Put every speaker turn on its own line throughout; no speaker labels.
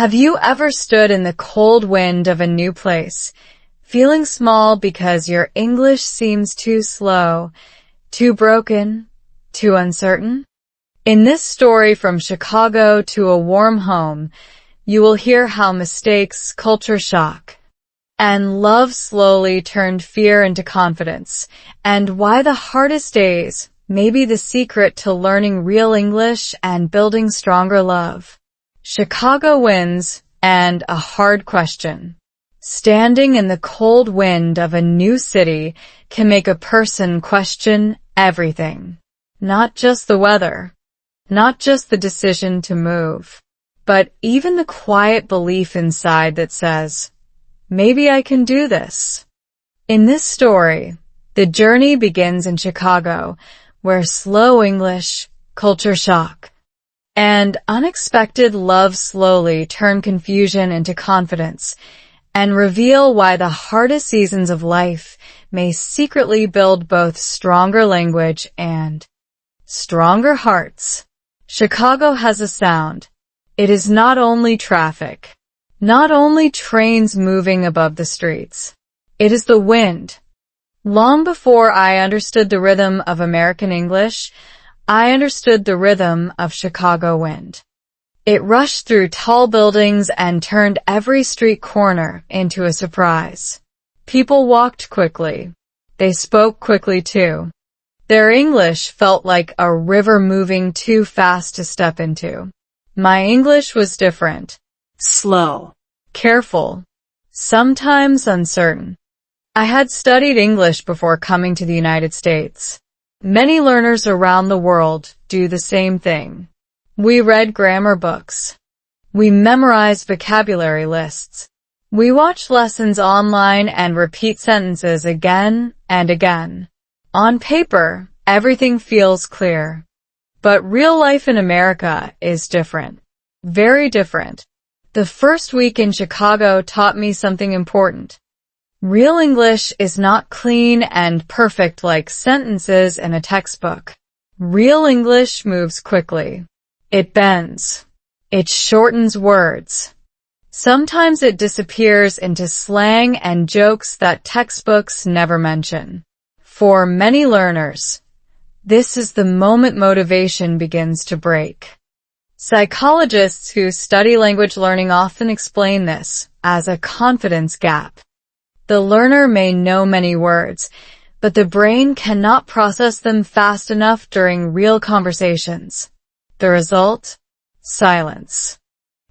Have you ever stood in the cold wind of a new place, feeling small because your English seems too slow, too broken, too uncertain? In this story, From Chicago to a Warm Home, you will hear how mistakes, culture shock, and love slowly turned fear into confidence, and why the hardest days may be the secret to learning real English and building stronger love. Chicago wins, and a hard question. Standing in the cold wind of a new city can make a person question everything. Not just the weather, not just the decision to move, but even the quiet belief inside that says, maybe I can do this. In this story, the journey begins in Chicago, where slow English, culture shock, and unexpected love slowly turn confusion into confidence and reveal why the hardest seasons of life may secretly build both stronger language and stronger hearts. Chicago has a sound. It is not only traffic, not only trains moving above the streets. It is the wind. Long before I understood the rhythm of American English, I understood the rhythm of Chicago wind. It rushed through tall buildings and turned every street corner into a surprise. People walked quickly. They spoke quickly too. Their English felt like a river moving too fast to step into. My English was different. Slow. Careful. Sometimes uncertain. I had studied English before coming to the United States. Many learners around the world do the same thing. We read grammar books. We memorized vocabulary lists. We watch lessons online and repeat sentences again and again. On paper, everything feels clear. But real life in America is different. Very different. The first week in Chicago taught me something important. Real English is not clean and perfect like sentences in a textbook. Real English moves quickly. It bends. It shortens words. Sometimes it disappears into slang and jokes that textbooks never mention. For many learners, this is the moment motivation begins to break. Psychologists who study language learning often explain this as a confidence gap. The learner may know many words, but the brain cannot process them fast enough during real conversations. The result? Silence.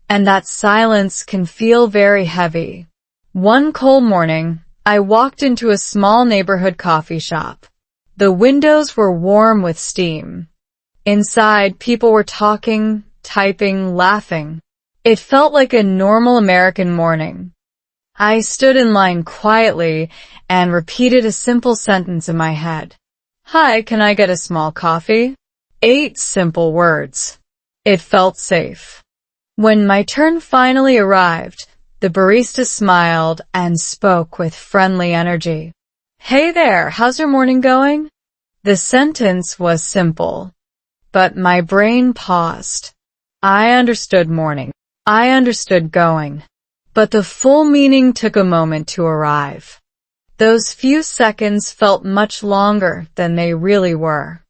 And that silence can feel very heavy. One cold morning, I walked into a small neighborhood coffee shop. The windows were warm with steam. Inside, people were talking, typing, laughing. It felt like a normal American morning. I stood in line quietly and repeated a simple sentence in my head. Hi, can I get a small coffee? 8 simple words. It felt safe. When my turn finally arrived, the barista smiled and spoke with friendly energy. Hey there, how's your morning going? The sentence was simple, but my brain paused. I understood morning. I understood going. But the full meaning took a moment to arrive. Those few seconds felt much longer than they really were.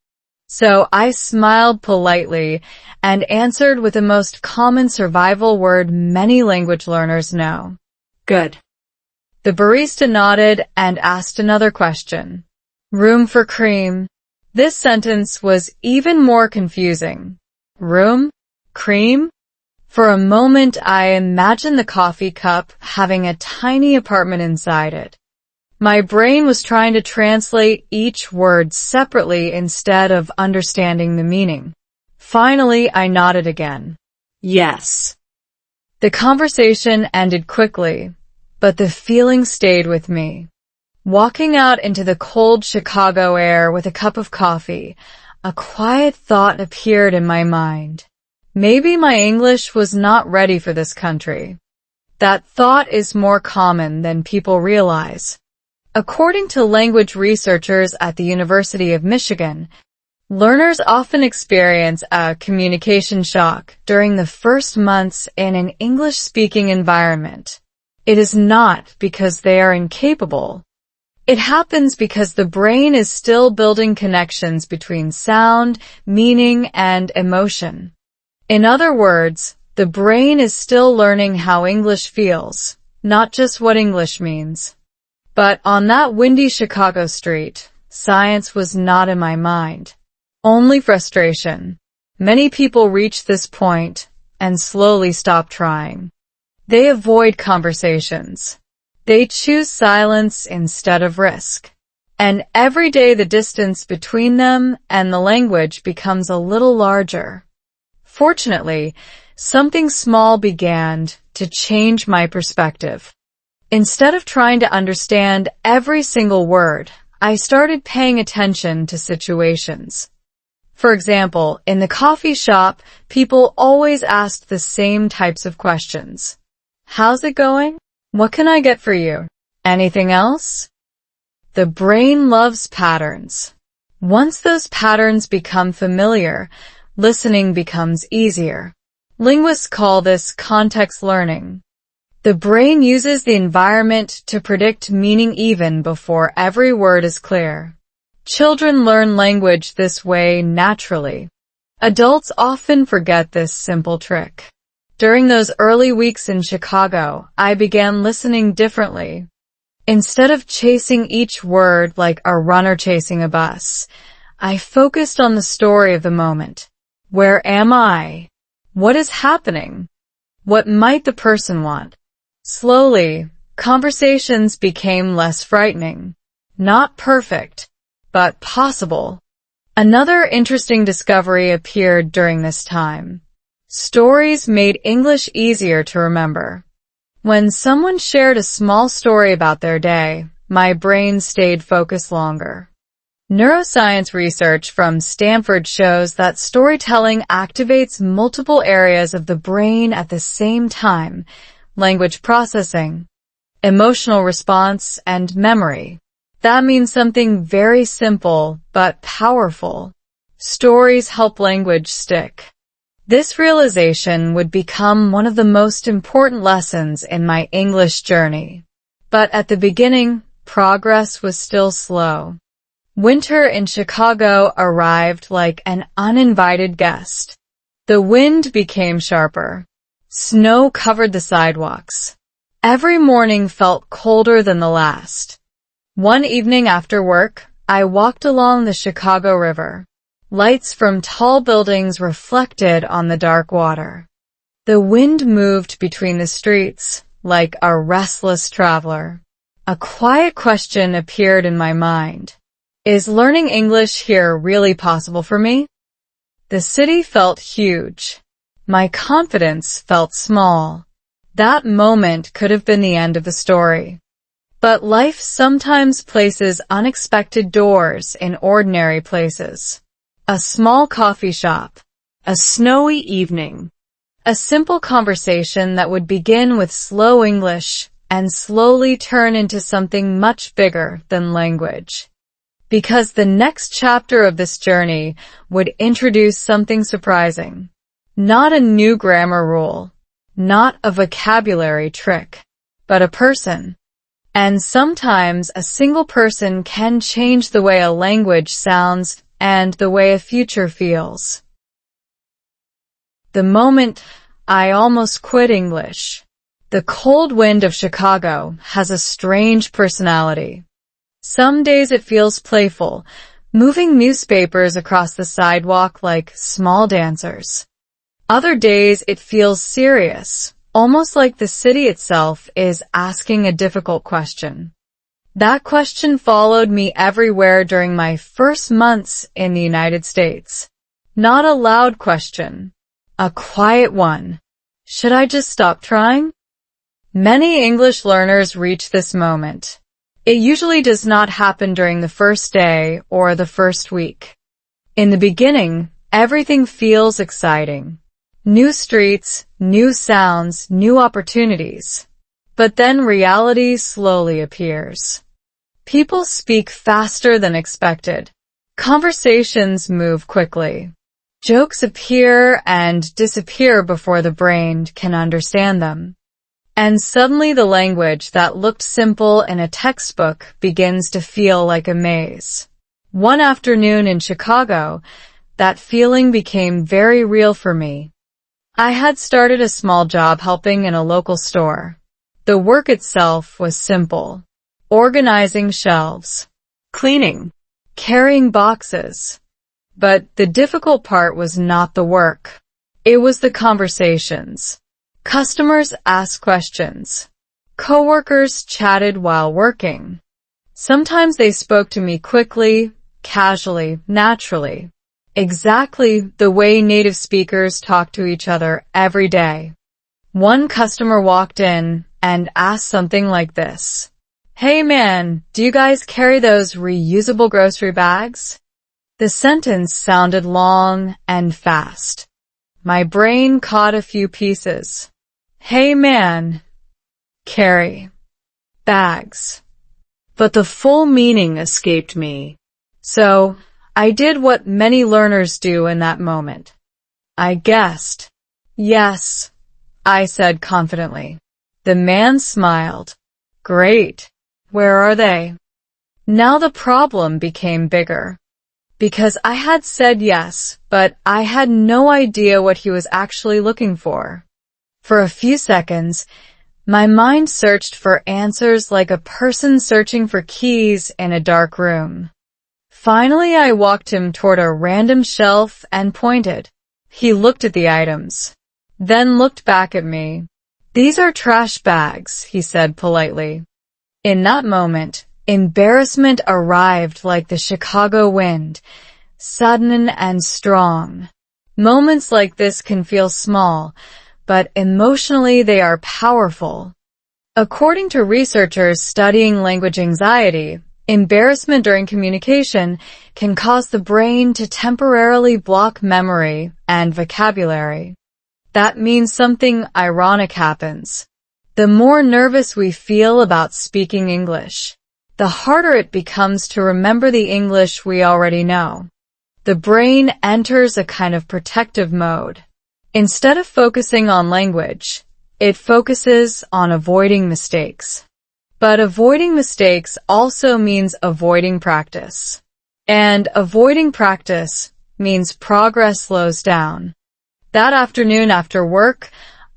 So I smiled politely and answered with the most common survival word many language learners know. Good. The barista nodded and asked another question. Room for cream? This sentence was even more confusing. Room? Cream? For a moment, I imagined the coffee cup having a tiny apartment inside it. My brain was trying to translate each word separately instead of understanding the meaning. Finally, I nodded again. Yes. The conversation ended quickly, but the feeling stayed with me. Walking out into the cold Chicago air with a cup of coffee, a quiet thought appeared in my mind. Maybe my English was not ready for this country. That thought is more common than people realize. According to language researchers at the University of Michigan, Learners often experience a communication shock during the first months in an English-speaking environment. It is not because they are incapable. It happens because the brain is still building connections between sound, meaning, and emotion. In other words, the brain is still learning how English feels, not just what English means. But on that windy Chicago street, science was not in my mind. Only frustration. Many people reach this point and slowly stop trying. They avoid conversations. They choose silence instead of risk. And every day the distance between them and the language becomes a little larger. Fortunately, something small began to change my perspective. Instead of trying to understand every single word, I started paying attention to situations. For example, in the coffee shop, people always asked the same types of questions. How's it going? What can I get for you? Anything else? The brain loves patterns. Once those patterns become familiar, listening becomes easier. Linguists call this context learning. The brain uses the environment to predict meaning even before every word is clear. Children learn language this way naturally. Adults often forget this simple trick. During those early weeks in Chicago, I began listening differently. Instead of chasing each word like a runner chasing a bus, I focused on the story of the moment. Where am I? What is happening? What might the person want? Slowly, conversations became less frightening. Not perfect, but possible. Another interesting discovery appeared during this time. Stories made English easier to remember. When someone shared a small story about their day, my brain stayed focused longer. Neuroscience research from Stanford shows that storytelling activates multiple areas of the brain at the same time: language processing, emotional response, and memory. That means something very simple but powerful. Stories help language stick. This realization would become one of the most important lessons in my English journey. But at the beginning, progress was still slow. Winter in Chicago arrived like an uninvited guest. The wind became sharper. Snow covered the sidewalks. Every morning felt colder than the last. One evening after work, I walked along the Chicago River. Lights from tall buildings reflected on the dark water. The wind moved between the streets like a restless traveler. A quiet question appeared in my mind. Is learning English here really possible for me? The city felt huge. My confidence felt small. That moment could have been the end of the story. But life sometimes places unexpected doors in ordinary places. A small coffee shop, a snowy evening, a simple conversation that would begin with slow English and slowly turn into something much bigger than language. Because the next chapter of this journey would introduce something surprising. Not a new grammar rule, not a vocabulary trick, but a person. And sometimes a single person can change the way a language sounds and the way a future feels. The moment I almost quit English. The cold wind of Chicago has a strange personality. Some days it feels playful, moving newspapers across the sidewalk like small dancers. Other days it feels serious, almost like the city itself is asking a difficult question. That question followed me everywhere during my first months in the United States. Not a loud question, a quiet one. Should I just stop trying? Many English learners reach this moment. It usually does not happen during the first day or the first week. In the beginning, everything feels exciting. New streets, new sounds, new opportunities. But then reality slowly appears. People speak faster than expected. Conversations move quickly. Jokes appear and disappear before the brain can understand them. And suddenly the language that looked simple in a textbook begins to feel like a maze. One afternoon in Chicago, that feeling became very real for me. I had started a small job helping in a local store. The work itself was simple. Organizing shelves, cleaning, carrying boxes. But the difficult part was not the work. It was the conversations. Customers asked questions. Coworkers chatted while working. Sometimes they spoke to me quickly, casually, naturally. Exactly the way native speakers talk to each other every day. One customer walked in and asked something like this. "Hey man, do you guys carry those reusable grocery bags?" The sentence sounded long and fast. My brain caught a few pieces. Hey man, carry, bags. But the full meaning escaped me. So, I did what many learners do in that moment. I guessed. Yes, I said confidently. The man smiled. Great. Where are they? Now the problem became bigger. Because I had said yes, but I had no idea what he was actually looking for. For a few seconds, my mind searched for answers like a person searching for keys in a dark room. Finally, I walked him toward a random shelf and pointed. He looked at the items, then looked back at me. "These are trash bags," he said politely. In that moment, embarrassment arrived like the Chicago wind, sudden and strong. Moments like this can feel small, but emotionally they are powerful. According to researchers studying language anxiety, embarrassment during communication can cause the brain to temporarily block memory and vocabulary. That means something ironic happens. The more nervous we feel about speaking English, the harder it becomes to remember the English we already know. The brain enters a kind of protective mode. Instead of focusing on language, it focuses on avoiding mistakes. But avoiding mistakes also means avoiding practice. And avoiding practice means progress slows down. That afternoon after work,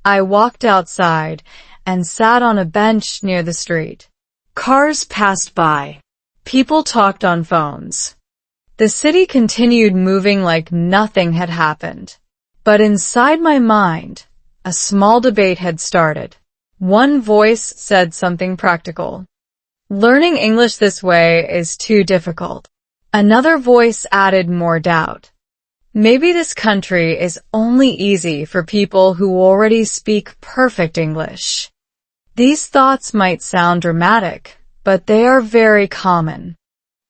I walked outside and sat on a bench near the street. Cars passed by. People talked on phones. The city continued moving like nothing had happened. But inside my mind, a small debate had started. One voice said something practical. Learning English this way is too difficult. Another voice added more doubt. Maybe this country is only easy for people who already speak perfect English. These thoughts might sound dramatic, but they are very common.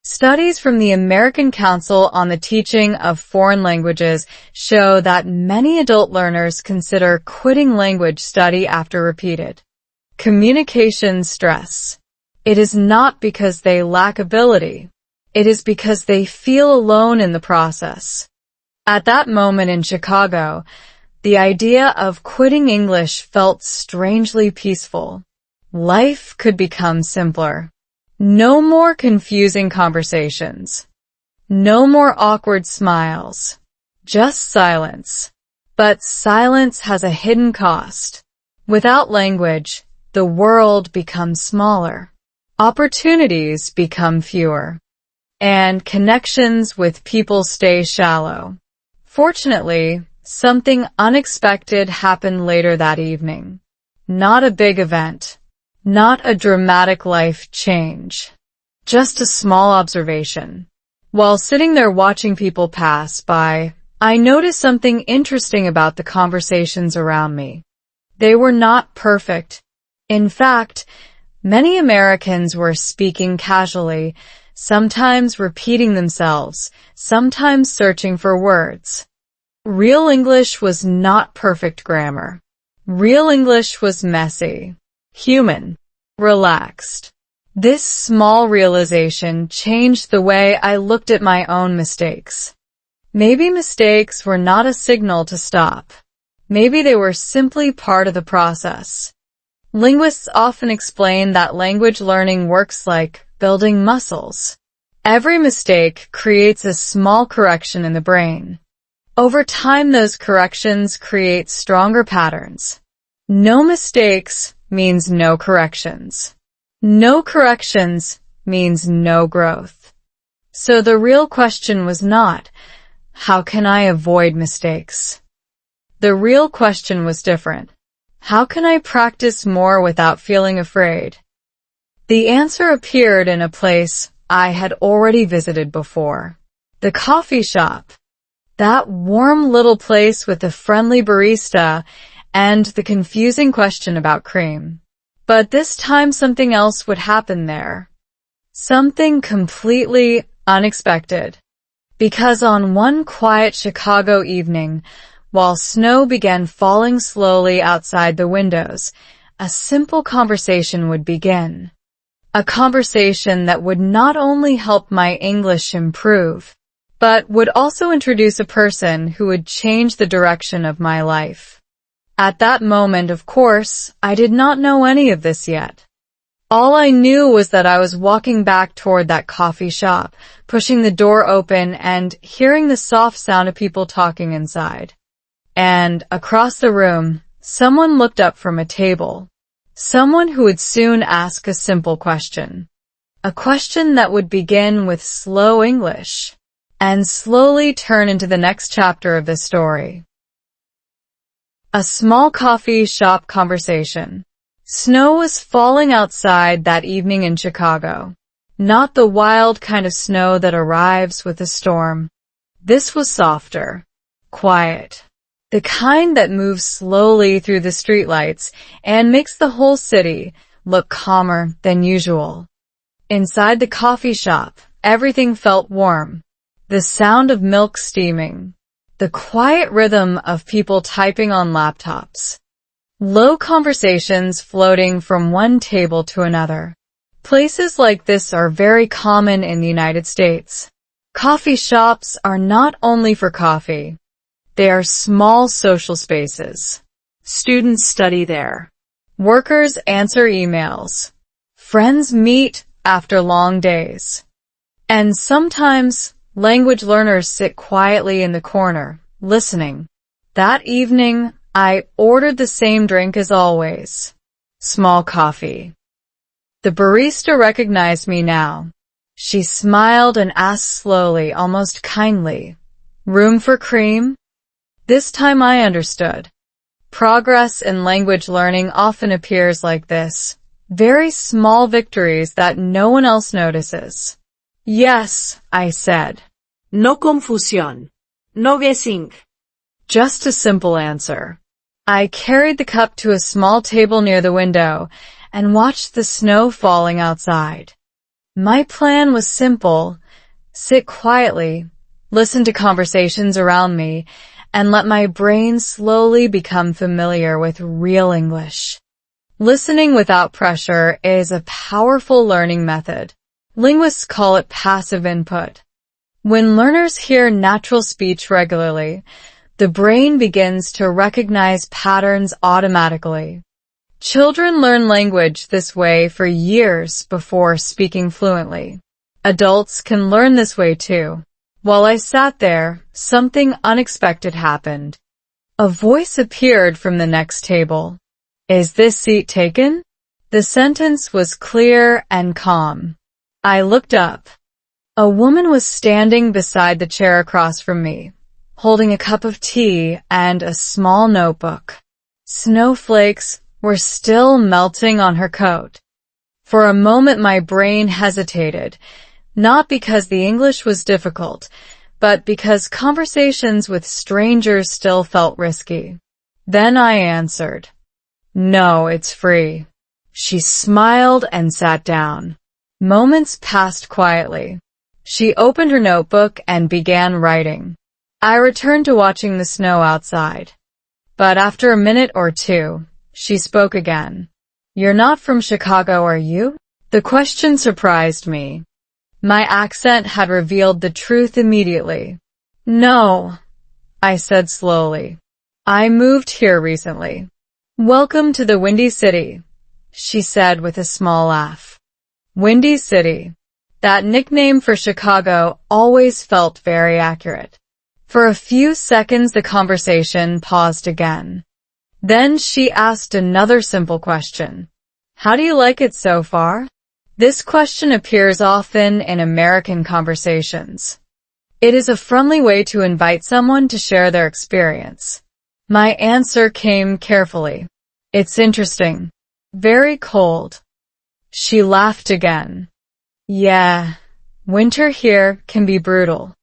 Studies from the American Council on the Teaching of Foreign Languages show that many adult learners consider quitting language study after repeated communication stress. It is not because they lack ability. It is because they feel alone in the process. At that moment in Chicago, the idea of quitting English felt strangely peaceful. Life could become simpler. No more confusing conversations. No more awkward smiles. Just silence. But silence has a hidden cost. Without language, the world becomes smaller. Opportunities become fewer. And connections with people stay shallow. Fortunately, something unexpected happened later that evening. Not a big event. Not a dramatic life change. Just a small observation. While sitting there watching people pass by, I noticed something interesting about the conversations around me. They were not perfect. In fact, many Americans were speaking casually, sometimes repeating themselves, sometimes searching for words. Real English was not perfect grammar. Real English was messy, human, relaxed. This small realization changed the way I looked at my own mistakes. Maybe mistakes were not a signal to stop. Maybe they were simply part of the process. Linguists often explain that language learning works like building muscles. Every mistake creates a small correction in the brain. Over time, those corrections create stronger patterns. No mistakes means no corrections. No corrections means no growth. So the real question was not, how can I avoid mistakes? The real question was different. How can I practice more without feeling afraid? The answer appeared in a place I had already visited before. The coffee shop. That warm little place with the friendly barista and the confusing question about cream. But this time something else would happen there. Something completely unexpected. Because on one quiet Chicago evening, while snow began falling slowly outside the windows, a simple conversation would begin. A conversation that would not only help my English improve, but would also introduce a person who would change the direction of my life. At that moment, of course, I did not know any of this yet. All I knew was that I was walking back toward that coffee shop, pushing the door open and hearing the soft sound of people talking inside. And across the room, someone looked up from a table. Someone who would soon ask a simple question. A question that would begin with slow English and slowly turn into the next chapter of the story. A small coffee shop conversation. Snow was falling outside that evening in Chicago. Not the wild kind of snow that arrives with a storm. This was softer, quiet. The kind that moves slowly through the streetlights and makes the whole city look calmer than usual. Inside the coffee shop, everything felt warm. The sound of milk steaming. The quiet rhythm of people typing on laptops. Low conversations floating from one table to another. Places like this are very common in the United States. Coffee shops are not only for coffee. They are small social spaces. Students study there. Workers answer emails. Friends meet after long days. And sometimes, language learners sit quietly in the corner, listening. That evening, I ordered the same drink as always. Small coffee. The barista recognized me now. She smiled and asked slowly, almost kindly, "Room for cream?" This time I understood. Progress in language learning often appears like this. Very small victories that no one else notices. "Yes," I said.
No confusión. No guessing.
Just a simple answer. I carried the cup to a small table near the window and watched the snow falling outside. My plan was simple. Sit quietly, listen to conversations around me, and let my brain slowly become familiar with real English. Listening without pressure is a powerful learning method. Linguists call it passive input. When learners hear natural speech regularly, the brain begins to recognize patterns automatically. Children learn language this way for years before speaking fluently. Adults can learn this way too. While I sat there, something unexpected happened. A voice appeared from the next table. "Is this seat taken?" The sentence was clear and calm. I looked up. A woman was standing beside the chair across from me, holding a cup of tea and a small notebook. Snowflakes were still melting on her coat. For a moment my brain hesitated, not because the English was difficult, but because conversations with strangers still felt risky. Then I answered, "No, it's free." She smiled and sat down. Moments passed quietly. She opened her notebook and began writing. I returned to watching the snow outside. But after a minute or two, she spoke again. "You're not from Chicago, are you?" The question surprised me. My accent had revealed the truth immediately. No, I said slowly. I moved here recently. Welcome to the Windy City, she said with a small laugh. Windy City. That nickname for Chicago always felt very accurate. For a few seconds the conversation paused again. Then she asked another simple question. How do you like it so far? This question appears often in American conversations. It is a friendly way to invite someone to share their experience. My answer came carefully. It's interesting. Very cold. She laughed again. Yeah, winter here can be brutal.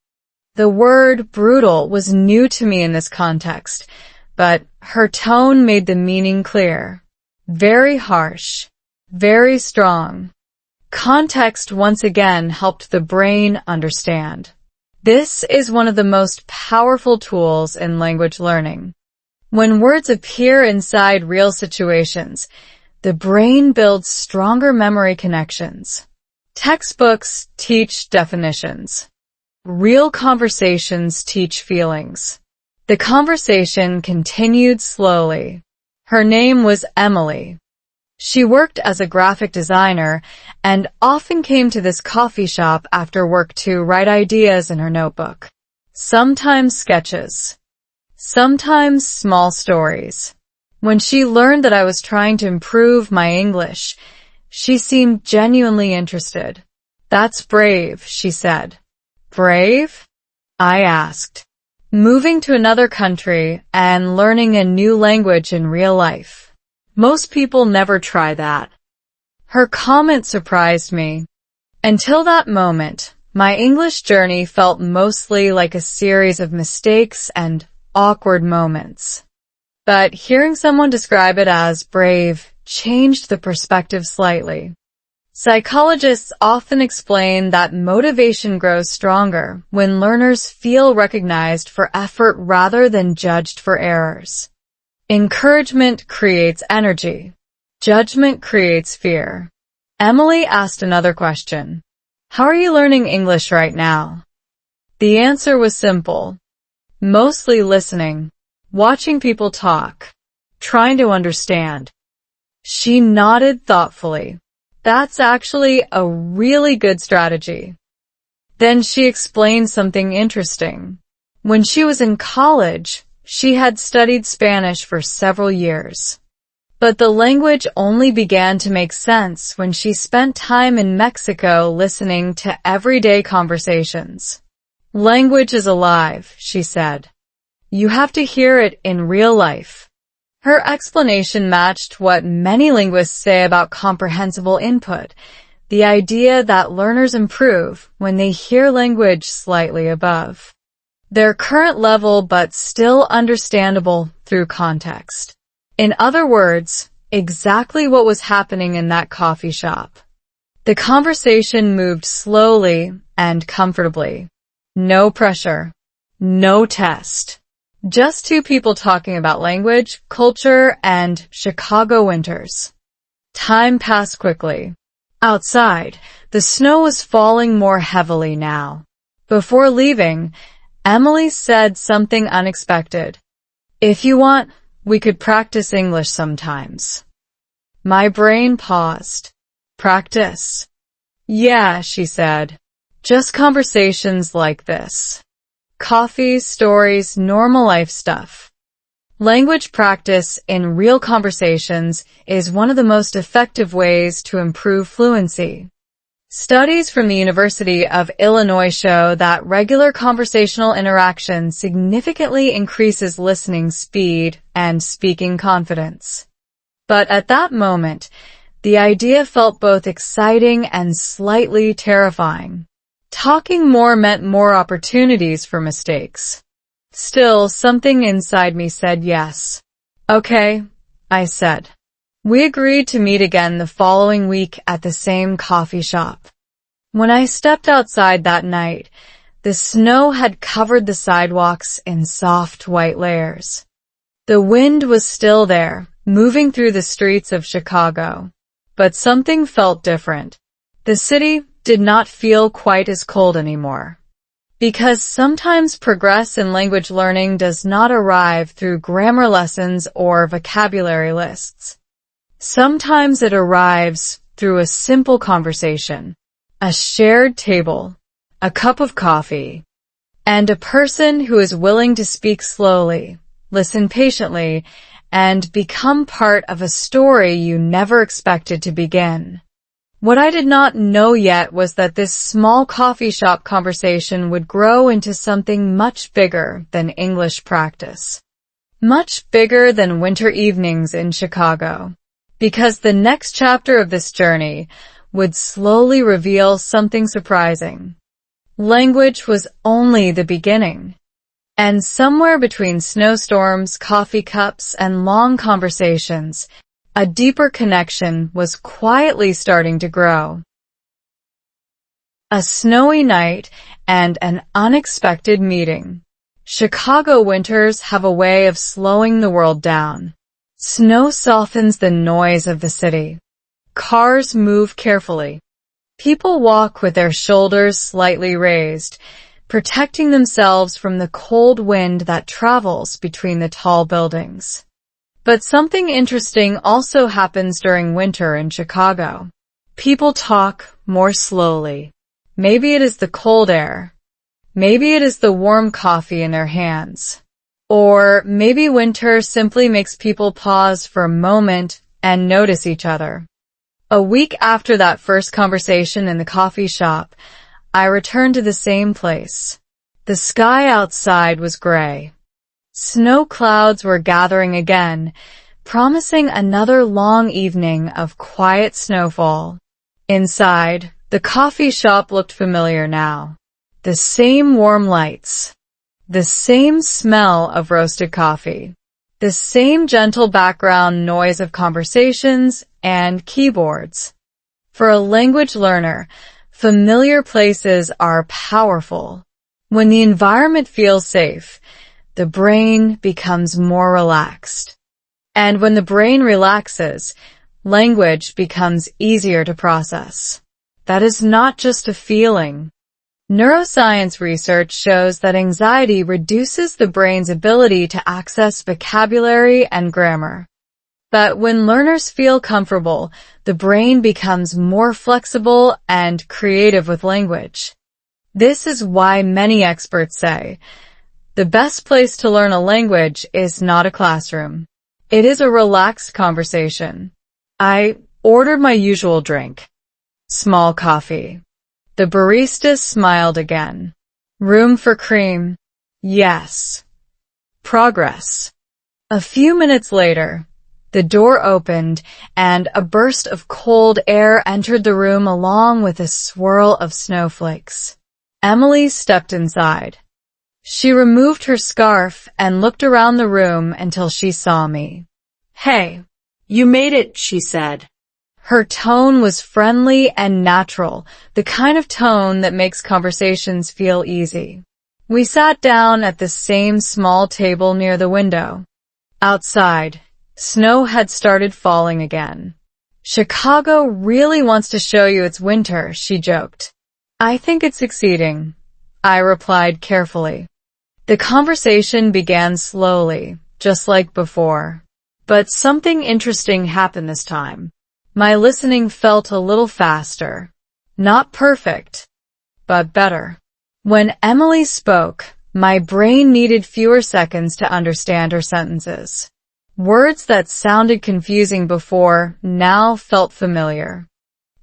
The word brutal was new to me in this context, but her tone made the meaning clear. Very harsh. Very strong. Context once again helped the brain understand. This is one of the most powerful tools in language learning. When words appear inside real situations, the brain builds stronger memory connections. Textbooks teach definitions. Real conversations teach feelings. The conversation continued slowly. Her name was Emily. She worked as a graphic designer and often came to this coffee shop after work to write ideas in her notebook. Sometimes sketches. Sometimes small stories. When she learned that I was trying to improve my English, she seemed genuinely interested. That's brave, she said. Brave? I asked. Moving to another country and learning a new language in real life. Most people never try that. Her comment surprised me. Until that moment, my English journey felt mostly like a series of mistakes and awkward moments. But hearing someone describe it as brave changed the perspective slightly. Psychologists often explain that motivation grows stronger when learners feel recognized for effort rather than judged for errors. Encouragement creates energy. Judgment creates fear. Emily asked another question. How are you learning English right now? The answer was simple. Mostly listening, watching people talk, trying to understand. She nodded thoughtfully. That's actually a really good strategy. Then she explained something interesting. When she was in college, she had studied Spanish for several years. But the language only began to make sense when she spent time in Mexico listening to everyday conversations. Language is alive, she said. You have to hear it in real life. Her explanation matched what many linguists say about comprehensible input, the idea that learners improve when they hear language slightly above their current level but still understandable through context. In other words, exactly what was happening in that coffee shop. The conversation moved slowly and comfortably. No pressure. No test. Just two people talking about language, culture, and Chicago winters. Time passed quickly. Outside, the snow was falling more heavily now. Before leaving, Emily said something unexpected. If you want, we could practice English sometimes. My brain paused. Practice? Yeah, she said. Just conversations like this. Coffee, stories, normal life stuff. Language practice in real conversations is one of the most effective ways to improve fluency. Studies from the University of Illinois show that regular conversational interaction significantly increases listening speed and speaking confidence. But at that moment, the idea felt both exciting and slightly terrifying. Talking more meant more opportunities for mistakes. Still, something inside me said yes. Okay, I said. We agreed to meet again the following week at the same coffee shop. When I stepped outside that night, the snow had covered the sidewalks in soft white layers. The wind was still there, moving through the streets of Chicago. but something felt different. The city did not feel quite as cold anymore. Because sometimes progress in language learning does not arrive through grammar lessons or vocabulary lists. Sometimes it arrives through a simple conversation, a shared table, a cup of coffee, and a person who is willing to speak slowly, listen patiently, and become part of a story you never expected to begin. What I did not know yet was that this small coffee shop conversation would grow into something much bigger than English practice. Much bigger than winter evenings in Chicago. Because the next chapter of this journey would slowly reveal something surprising. Language was only the beginning. And somewhere between snowstorms, coffee cups, and long conversations, a deeper connection was quietly starting to grow. A snowy night and an unexpected meeting. Chicago winters have a way of slowing the world down. Snow softens the noise of the city. Cars move carefully. People walk with their shoulders slightly raised, protecting themselves from the cold wind that travels between the tall buildings. But something interesting also happens during winter in Chicago. People talk more slowly. Maybe it is the cold air. Maybe it is the warm coffee in their hands. Or maybe winter simply makes people pause for a moment and notice each other. A week after that first conversation in the coffee shop, I returned to the same place. The sky outside was gray. Snow clouds were gathering again, promising another long evening of quiet snowfall. Inside, the coffee shop looked familiar now. The same warm lights. The same smell of roasted coffee. The same gentle background noise of conversations and keyboards. For a language learner, familiar places are powerful. When the environment feels safe, the brain becomes more relaxed. And when the brain relaxes, language becomes easier to process. That is not just a feeling. Neuroscience research shows that anxiety reduces the brain's ability to access vocabulary and grammar. But when learners feel comfortable, the brain becomes more flexible and creative with language. This is why many experts say, the best place to learn a language is not a classroom. It is a relaxed conversation. I ordered my usual drink. Small coffee. The barista smiled again. Room for cream? Yes. Progress. A few minutes later, the door opened and a burst of cold air entered the room along with a swirl of snowflakes. Emily stepped inside. She removed her scarf and looked around the room until she saw me. Hey.
You made it, she said.
Her tone was friendly and natural, the kind of tone that makes conversations feel easy. We sat down at the same small table near the window. Outside, snow had started falling again. Chicago really wants to show you its winter, she joked. I think it's succeeding, I replied carefully. The conversation began slowly, just like before. But something interesting happened this time. My listening felt a little faster. Not perfect, but better. When Emily spoke, my brain needed fewer seconds to understand her sentences. Words that sounded confusing before now felt familiar.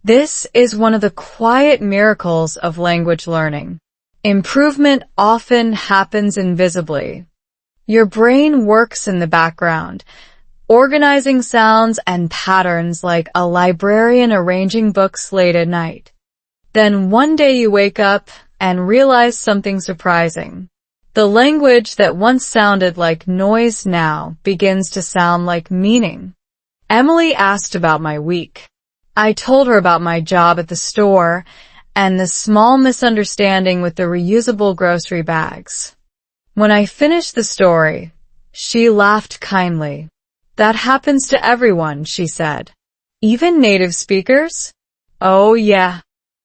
This is one of the quiet miracles of language learning. Improvement often happens invisibly. Your brain works in the background, organizing sounds and patterns like a librarian arranging books late at night. Then one day you wake up and realize something surprising. The language that once sounded like noise now begins to sound like meaning. Emily asked about my week. I told her about my job at the store and the small misunderstanding with the reusable grocery bags. When I finished the story, she laughed kindly. That happens to everyone, she said. Even native speakers? Oh yeah.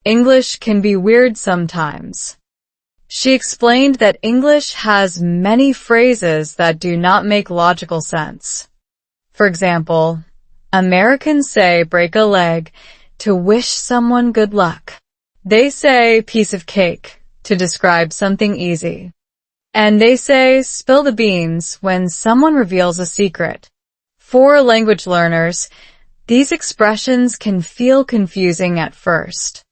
English can be weird sometimes. She explained that English has many phrases that do not make logical sense. For example, Americans say break a leg to wish someone good luck. They say piece of cake to describe something easy. And they say spill the beans when someone reveals a secret. For language learners, these expressions can feel confusing at first,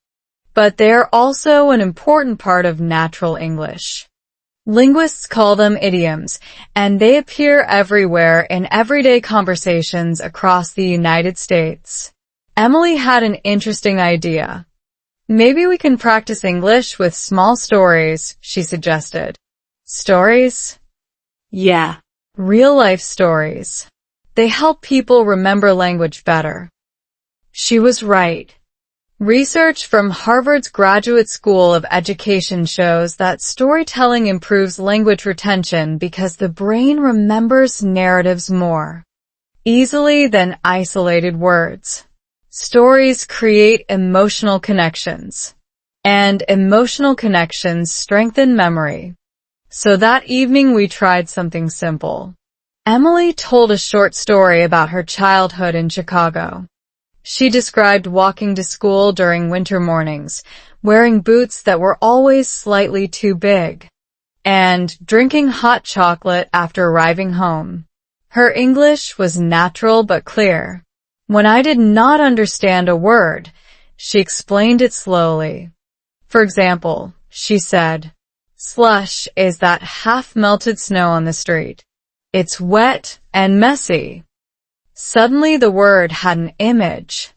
but they're also an important part of natural English. Linguists call them idioms, and they appear everywhere in everyday conversations across the United States. Emily had an interesting idea. Maybe we can practice English with small stories, she suggested. Stories?
Yeah.
Real-life stories. They help people remember language better. She was right. Research from Harvard's Graduate School of Education shows that storytelling improves language retention because the brain remembers narratives more easily than isolated words. Stories create emotional connections, and emotional connections strengthen memory. So that evening we tried something simple. Emily told a short story about her childhood in Chicago. She described walking to school during winter mornings, wearing boots that were always slightly too big, and drinking hot chocolate after arriving home. Her English was natural but clear. When I did not understand a word, she explained it slowly. For example, she said, "Slush is that half-melted snow on the street. It's wet and messy." Suddenly the word had an image.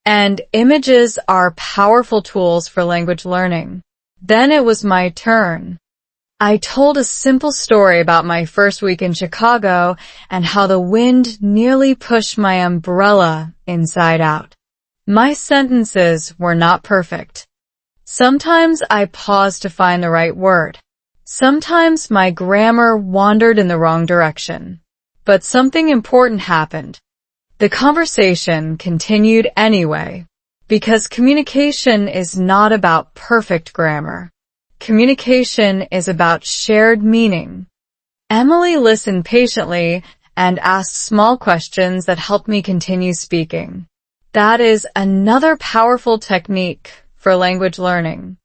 And images are powerful tools for language learning. Then it was my turn. I told a simple story about my first week in Chicago and how the wind nearly pushed my umbrella inside out. My sentences were not perfect. Sometimes I paused to find the right word. Sometimes my grammar wandered in the wrong direction. But something important happened. The conversation continued anyway, because communication is not about perfect grammar. Communication is about shared meaning. Emily listened patiently and asked small questions that helped me continue speaking. That is another powerful technique for language learning.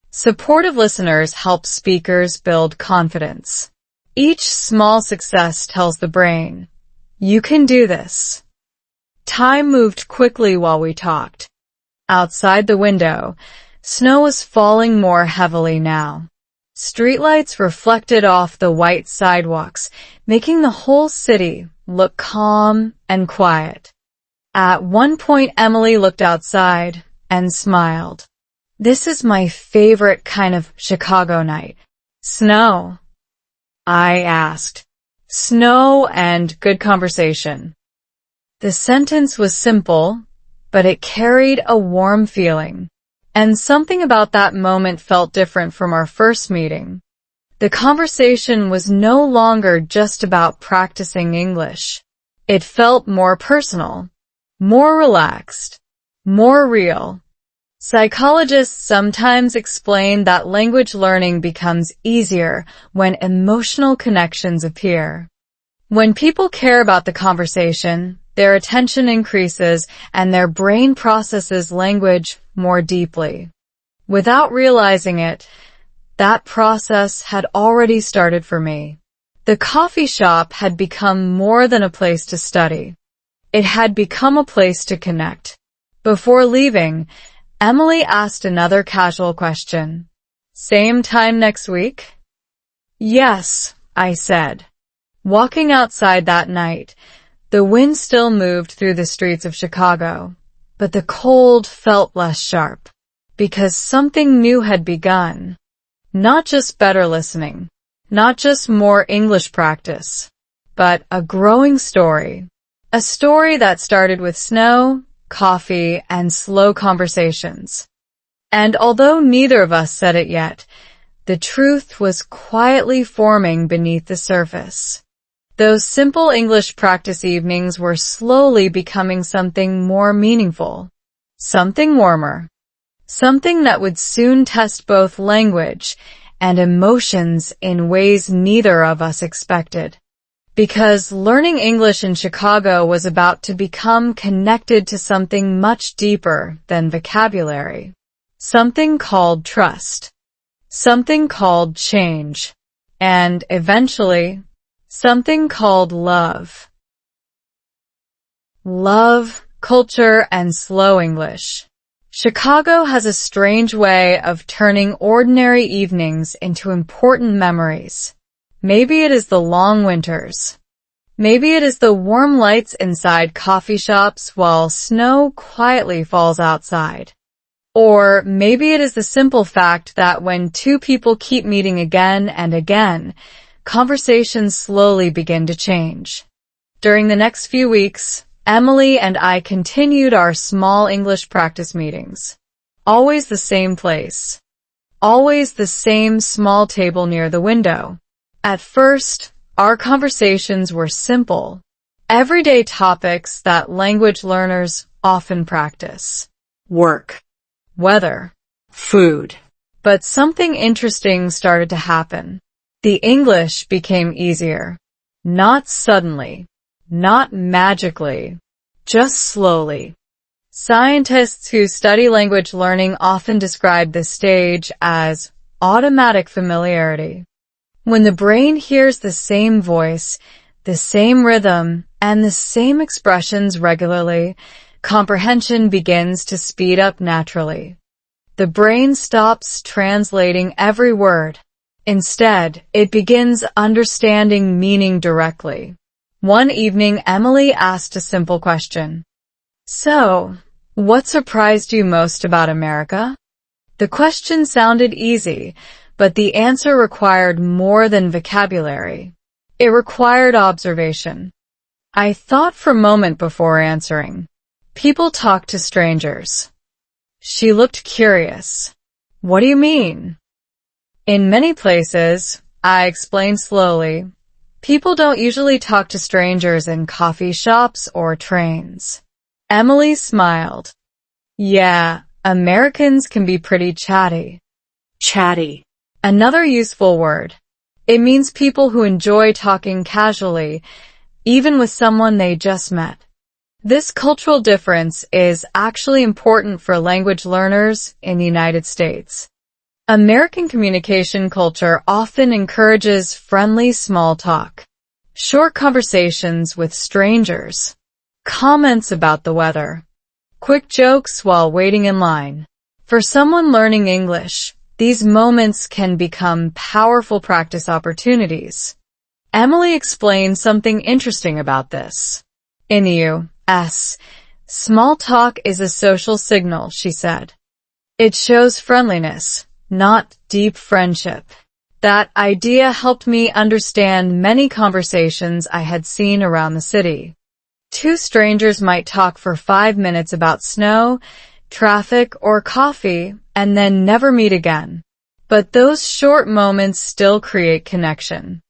Supportive listeners help speakers build confidence. Each small success tells the brain, "You can do this." Time moved quickly while we talked. Outside the window, snow was falling more heavily now. Streetlights reflected off the white sidewalks, making the whole city look calm and quiet. At one point, Emily looked outside and smiled. "This is my favorite kind of Chicago night." "Snow?" I asked. "Snow and good conversation." The sentence was simple, but it carried a warm feeling. And something about that moment felt different from our first meeting. The conversation was no longer just about practicing English. It felt more personal, more relaxed, more real. Psychologists sometimes explain that language learning becomes easier when emotional connections appear. When people care about the conversation, their attention increases and their brain processes language more deeply. Without realizing it, that process had already started for me. The coffee shop had become more than a place to study. It had become a place to connect. Before leaving, Emily asked another casual question. "Same time next week?" "Yes," I said. Walking outside that night, the wind still moved through the streets of Chicago, but the cold felt less sharp, because something new had begun. Not just better listening, not just more English practice, but a growing story. A story that started with snow, coffee, and slow conversations. And although neither of us said it yet, the truth was quietly forming beneath the surface. Those simple English practice evenings were slowly becoming something more meaningful, something warmer, something that would soon test both language and emotions in ways neither of us expected. Because learning English in Chicago was about to become connected to something much deeper than vocabulary. Something called trust. Something called change. And eventually, something called love. Love, culture, and slow English. Chicago has a strange way of turning ordinary evenings into important memories. Maybe it is the long winters. Maybe it is the warm lights inside coffee shops while snow quietly falls outside. Or maybe it is the simple fact that when two people keep meeting again and again, conversations slowly begin to change. During the next few weeks, Emily and I continued our small English practice meetings. Always the same place. Always the same small table near the window. At first, our conversations were simple, everyday topics that language learners often practice.
Work,
Weather,
food.
But something interesting started to happen. The English became easier. Not suddenly, not magically, just slowly. Scientists who study language learning often describe this stage as automatic familiarity. When the brain hears the same voice, the same rhythm, and the same expressions regularly, comprehension begins to speed up naturally. The brain stops translating every word. Instead, it begins understanding meaning directly. One evening, Emily asked a simple question. So, what surprised you most about America? The question sounded easy, but the answer required more than vocabulary. It required observation. I thought for a moment before answering. People talk to strangers. She looked curious. What do you mean? In many places, I explained slowly, people don't usually talk to strangers in coffee shops or trains. Emily smiled. Yeah, Americans can be pretty chatty.
Chatty.
Another useful word. It means people who enjoy talking casually, even with someone they just met. This cultural difference is actually important for language learners in the United States. American communication culture often encourages friendly small talk, short conversations with strangers, comments about the weather, quick jokes while waiting in line. For someone learning English, these moments can become powerful practice opportunities. Emily explained something interesting about this. In the U.S., small talk is a social signal, she said. It shows friendliness, not deep friendship. That idea helped me understand many conversations I had seen around the city. Two strangers might talk for 5 minutes about snow, traffic, or coffee, and then never meet again. But those short moments still create connection.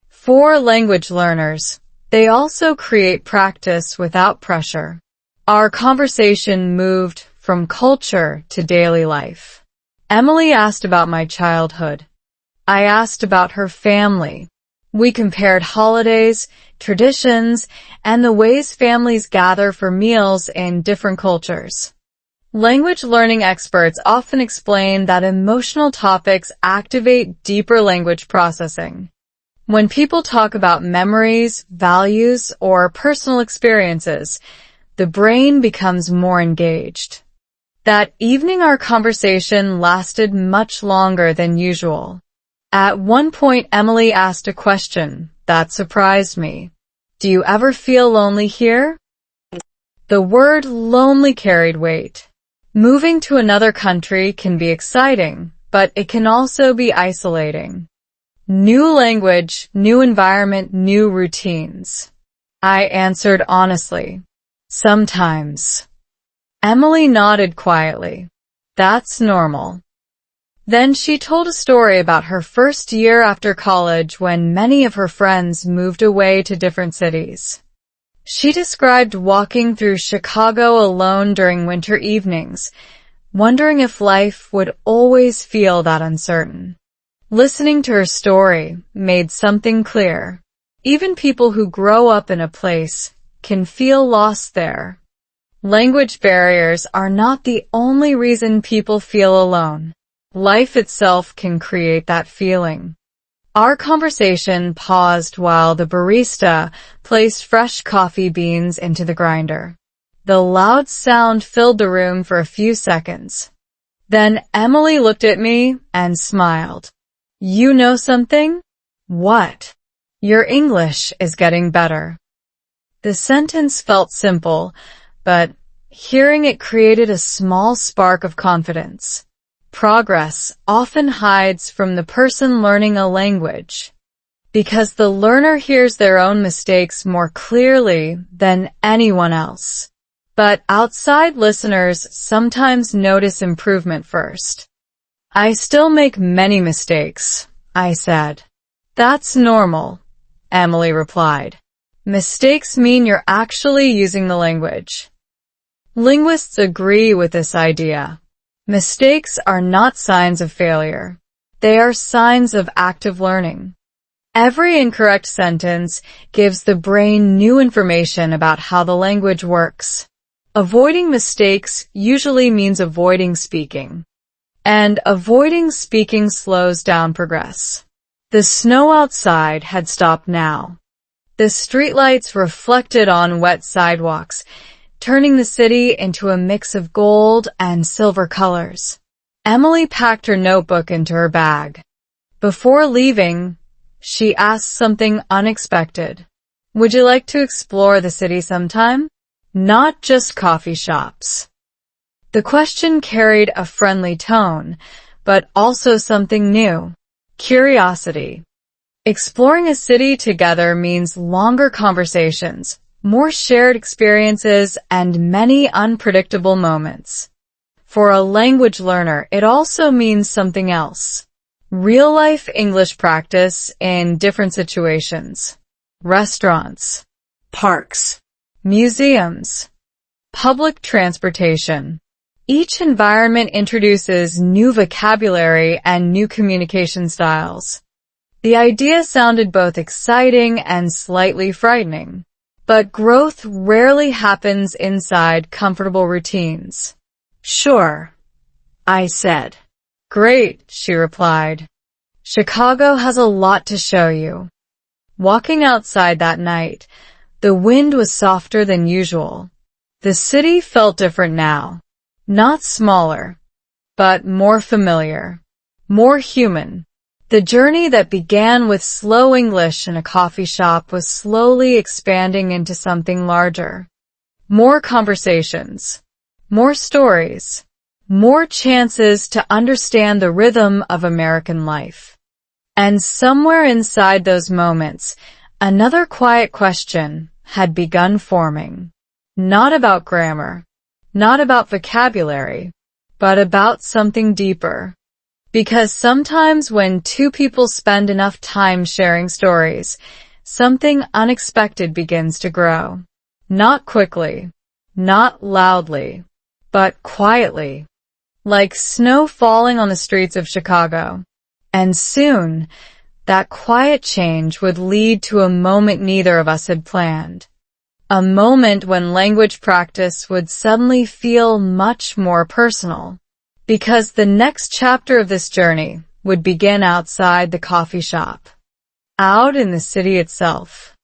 For language learners, they also create practice without pressure. Our conversation moved from culture to daily life. Emily asked about my childhood. I asked about her family. We compared holidays, traditions, and the ways families gather for meals in different cultures. Language learning experts often explain that emotional topics activate deeper language processing. When people talk about memories, values, or personal experiences, the brain becomes more engaged. That evening our conversation lasted much longer than usual. At one point, Emily asked a question that surprised me. Do you ever feel lonely here? The word lonely carried weight. Moving to another country can be exciting, but it can also be isolating. New language, new environment, new routines. I answered honestly. Sometimes. Emily nodded quietly. That's normal. Then she told a story about her first year after college when many of her friends moved away to different cities. She described walking through Chicago alone during winter evenings, wondering if life would always feel that uncertain. Listening to her story made something clear. Even people who grow up in a place can feel lost there. Language barriers are not the only reason people feel alone. Life itself can create that feeling. Our conversation paused while the barista placed fresh coffee beans into the grinder. The loud sound filled the room for a few seconds. Then Emily looked at me and smiled. "You know something?" "What?" "Your English is getting better." The sentence felt simple, but hearing it created a small spark of confidence. Progress often hides from the person learning a language, because the learner hears their own mistakes more clearly than anyone else. But outside listeners sometimes notice improvement first. "I still make many mistakes," I said. "That's normal," Emily replied. "Mistakes mean you're actually using the language." Linguists agree with this idea. Mistakes are not signs of failure. They are signs of active learning. Every incorrect sentence gives the brain new information about how the language works. Avoiding mistakes usually means avoiding speaking. And avoiding speaking slows down progress. The snow outside had stopped now. The streetlights reflected on wet sidewalks, turning the city into a mix of gold and silver colors. Emily packed her notebook into her bag. Before leaving, she asked something unexpected. "Would you like to explore the city sometime? Not just coffee shops." The question carried a friendly tone, but also something new. Curiosity. Exploring a city together means longer conversations, more shared experiences, and many unpredictable moments. For a language learner, it also means something else. Real-life English practice in different situations. Restaurants,
Parks.
museums, public transportation. Each environment introduces new vocabulary and new communication styles. The idea sounded both exciting and slightly frightening. But growth rarely happens inside comfortable routines.
"Sure," I said.
"Great," she replied. "Chicago has a lot to show you." Walking outside that night, the wind was softer than usual. The city felt different now. Not smaller, but more familiar, more human. The journey that began with slow English in a coffee shop was slowly expanding into something larger. More conversations, more stories, more chances to understand the rhythm of American life. And somewhere inside those moments, another quiet question had begun forming. Not about grammar, not about vocabulary, but about something deeper. Because sometimes when two people spend enough time sharing stories, something unexpected begins to grow. Not quickly, not loudly, but quietly. Like snow falling on the streets of Chicago. And soon, that quiet change would lead to a moment neither of us had planned. A moment when language practice would suddenly feel much more personal. Because the next chapter of this journey would begin outside the coffee shop. Out in the city itself.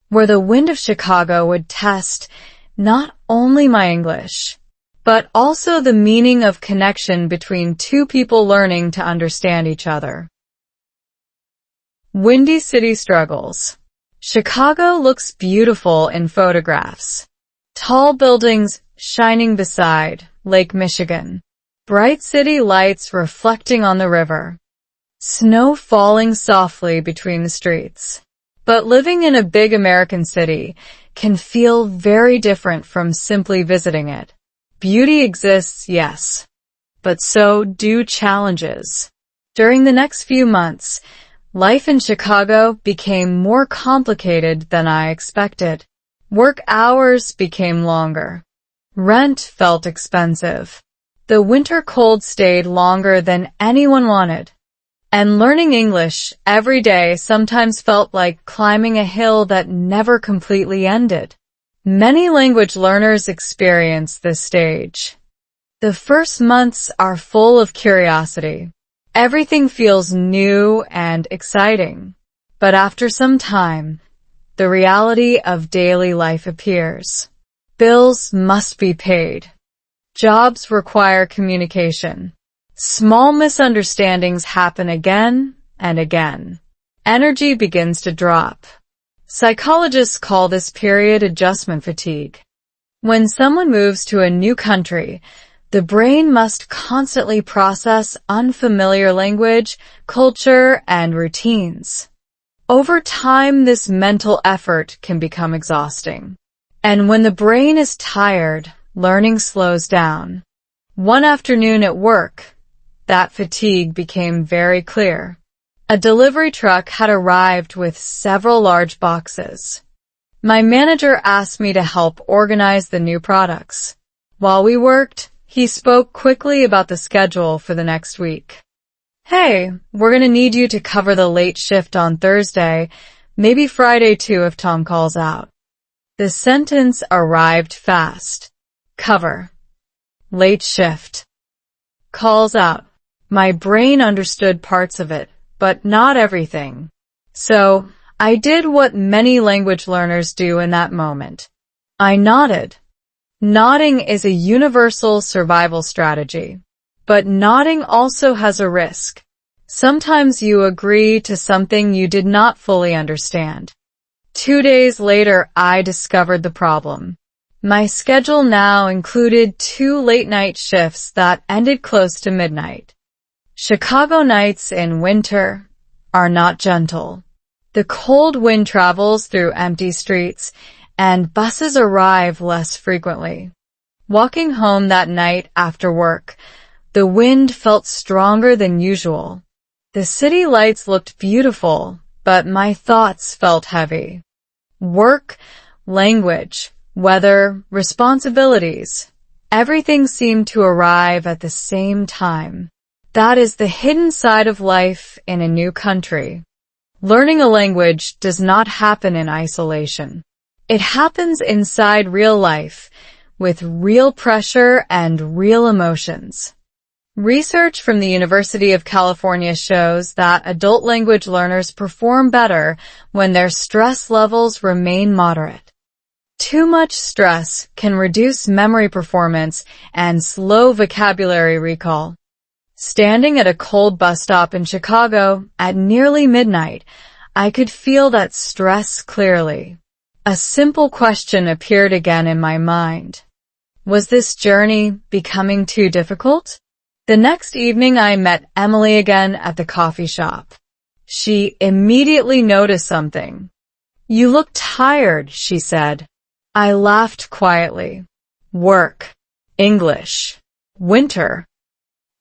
Where the wind of Chicago would test not only my English, but also the meaning of connection between two people learning to understand each other. Windy city struggles. Chicago looks beautiful in photographs. Tall buildings shining beside Lake Michigan. Bright city lights reflecting on the river. Snow falling softly between the streets. But living in a big American city can feel very different from simply visiting it. Beauty exists, yes, but so do challenges. During the next few months, life in Chicago became more complicated than I expected. Work hours became longer. Rent felt expensive. The winter cold stayed longer than anyone wanted. And learning English every day sometimes felt like climbing a hill that never completely ended. Many language learners experience this stage. The first months are full of curiosity. Everything feels new and exciting. But after some time, the reality of daily life appears. Bills must be paid. Jobs require communication. Small misunderstandings happen again and again. Energy begins to drop. Psychologists call this period adjustment fatigue. When someone moves to a new country, the brain must constantly process unfamiliar language, culture, and routines. Over time, this mental effort can become exhausting. And when the brain is tired, learning slows down. One afternoon at work, that fatigue became very clear. A delivery truck had arrived with several large boxes. My manager asked me to help organize the new products. While we worked, he spoke quickly about the schedule for the next week. Hey, we're going to need you to cover the late shift on Thursday, maybe Friday too if Tom calls out. The sentence arrived fast. Cover. Late shift. Calls out. My brain understood parts of it, but not everything. So, I did what many language learners do in that moment. I nodded. Nodding is a universal survival strategy. But nodding also has a risk. Sometimes you agree to something you did not fully understand. 2 days later, I discovered the problem. My schedule now included 2 late-night shifts that ended close to midnight. Chicago nights in winter are not gentle. The cold wind travels through empty streets, and buses arrive less frequently. Walking home that night after work, the wind felt stronger than usual. The city lights looked beautiful, but my thoughts felt heavy. Work, language, weather, responsibilities, everything seemed to arrive at the same time. That is the hidden side of life in a new country. Learning a language does not happen in isolation. It happens inside real life, with real pressure and real emotions. Research from the University of California shows that adult language learners perform better when their stress levels remain moderate. Too much stress can reduce memory performance and slow vocabulary recall. Standing at a cold bus stop in Chicago at nearly midnight, I could feel that stress clearly. A simple question appeared again in my mind. Was this journey becoming too difficult? The next evening I met Emily again at the coffee shop. She immediately noticed something. You look tired, she said. I laughed quietly. Work, English, winter.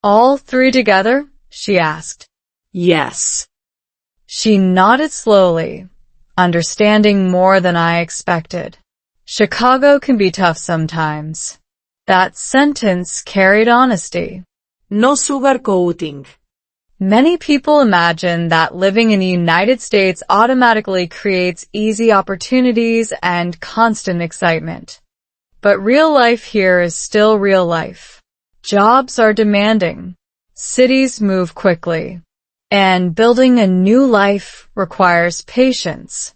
All 3 together? She asked. Yes. She nodded slowly, understanding more than I expected. Chicago can be tough sometimes. That sentence carried honesty.
No sugarcoating.
Many people imagine that living in the United States automatically creates easy opportunities and constant excitement. But real life here is still real life. Jobs are demanding. Cities move quickly. And building a new life requires patience.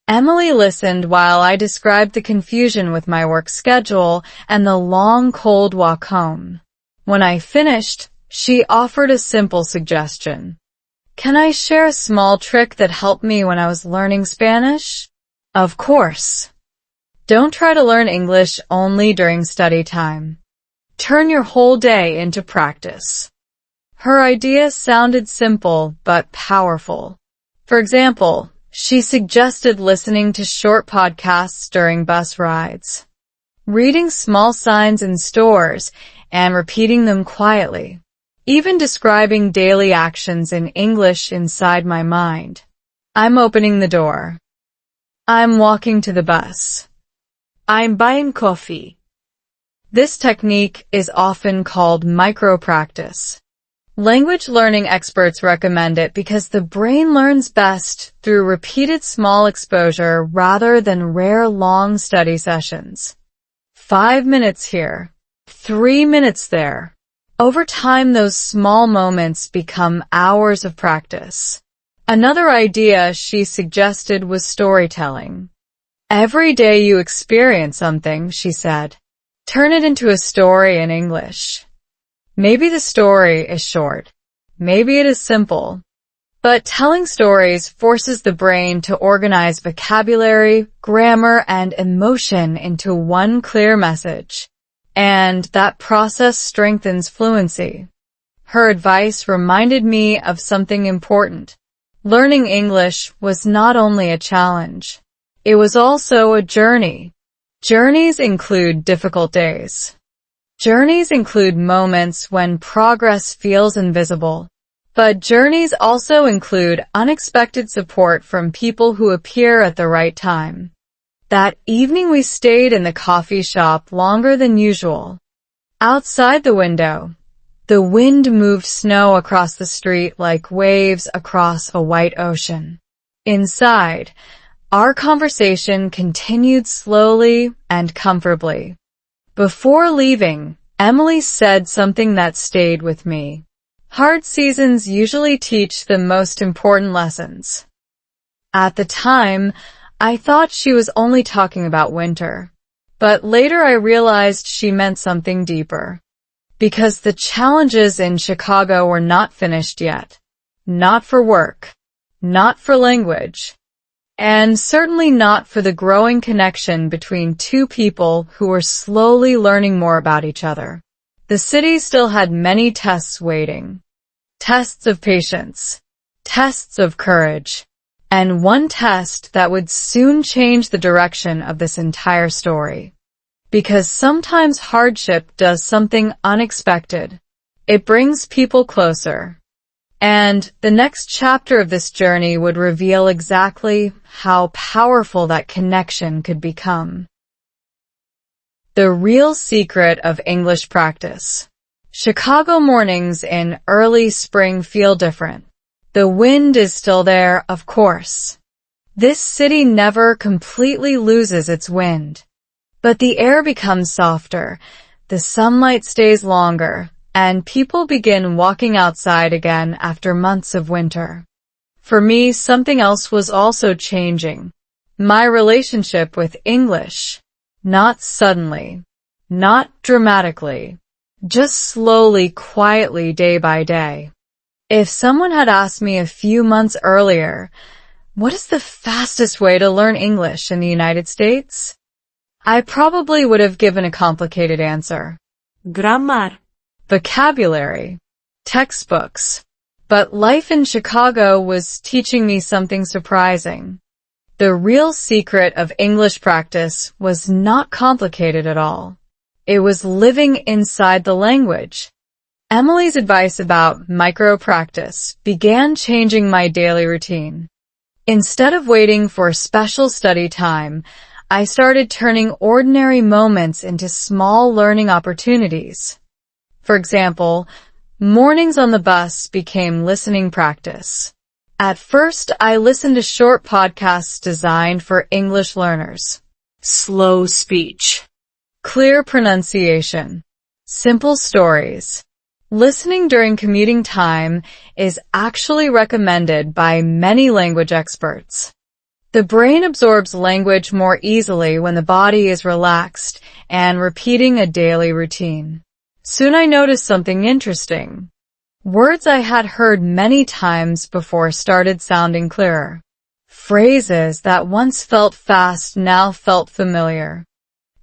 Emily listened while I described the confusion with my work schedule and the long, cold walk home. When I finished, she offered a simple suggestion. Can I share a small trick that helped me when I was learning Spanish? Of course. Don't try to learn English only during study time. Turn your whole day into practice. Her idea sounded simple but powerful. For example, she suggested listening to short podcasts during bus rides, reading small signs in stores, and repeating them quietly. even describing daily actions in English inside my mind. I'm opening the door. I'm walking to the bus.
I'm buying coffee.
This technique is often called micro-practice. Language learning experts recommend it because the brain learns best through repeated small exposure rather than rare long study sessions. 5 minutes here, 3 minutes there. Over time, those small moments become hours of practice. Another idea she suggested was storytelling. Every day you experience something, she said. Turn it into a story in English. Maybe the story is short. Maybe it is simple. But telling stories forces the brain to organize vocabulary, grammar, and emotion into one clear message. And that process strengthens fluency. Her advice reminded me of something important. Learning English was not only a challenge. It was also a journey. Journeys include difficult days. Journeys include moments when progress feels invisible. But journeys also include unexpected support from people who appear at the right time. That evening we stayed in the coffee shop longer than usual. Outside the window, the wind moved snow across the street like waves across a white ocean. Inside, our conversation continued slowly and comfortably. Before leaving, Emily said something that stayed with me. Hard seasons usually teach the most important lessons. At the time, I thought she was only talking about winter. But later I realized she meant something deeper. Because the challenges in Chicago were not finished yet. Not for work. Not for language. And certainly not for the growing connection between two people who were slowly learning more about each other. The city still had many tests waiting. Tests of patience. Tests of courage. And one test that would soon change the direction of this entire story. Because sometimes hardship does something unexpected. It brings people closer. And the next chapter of this journey would reveal exactly how powerful that connection could become. The real secret of English practice. Chicago mornings in early spring feel different. The wind is still there, of course. This city never completely loses its wind. But the air becomes softer, the sunlight stays longer, and people begin walking outside again after months of winter. For me, something else was also changing. My relationship with English. Not suddenly. Not dramatically. Just slowly, quietly, day by day. If someone had asked me a few months earlier, what is the fastest way to learn English in the United States? I probably would have given a complicated answer.
Grammar.
Vocabulary. Textbooks. But life in Chicago was teaching me something surprising. The real secret of English practice was not complicated at all. It was living inside the language. Emily's advice about micro-practice began changing my daily routine. Instead of waiting for special study time, I started turning ordinary moments into small learning opportunities. For example, mornings on the bus became listening practice. At first, I listened to short podcasts designed for English learners.
Slow speech.
Clear pronunciation. Simple stories. Listening during commuting time is actually recommended by many language experts. The brain absorbs language more easily when the body is relaxed and repeating a daily routine. Soon I noticed something interesting. Words I had heard many times before started sounding clearer. Phrases that once felt fast now felt familiar.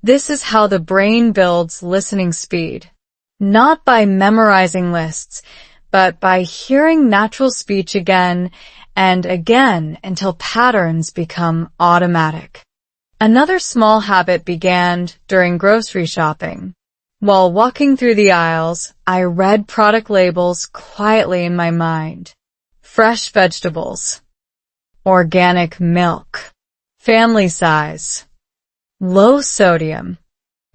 This is how the brain builds listening speed. Not by memorizing lists, but by hearing natural speech again and again until patterns become automatic. Another small habit began during grocery shopping. While walking through the aisles, I read product labels quietly in my mind. Fresh vegetables, organic milk, family size, low sodium.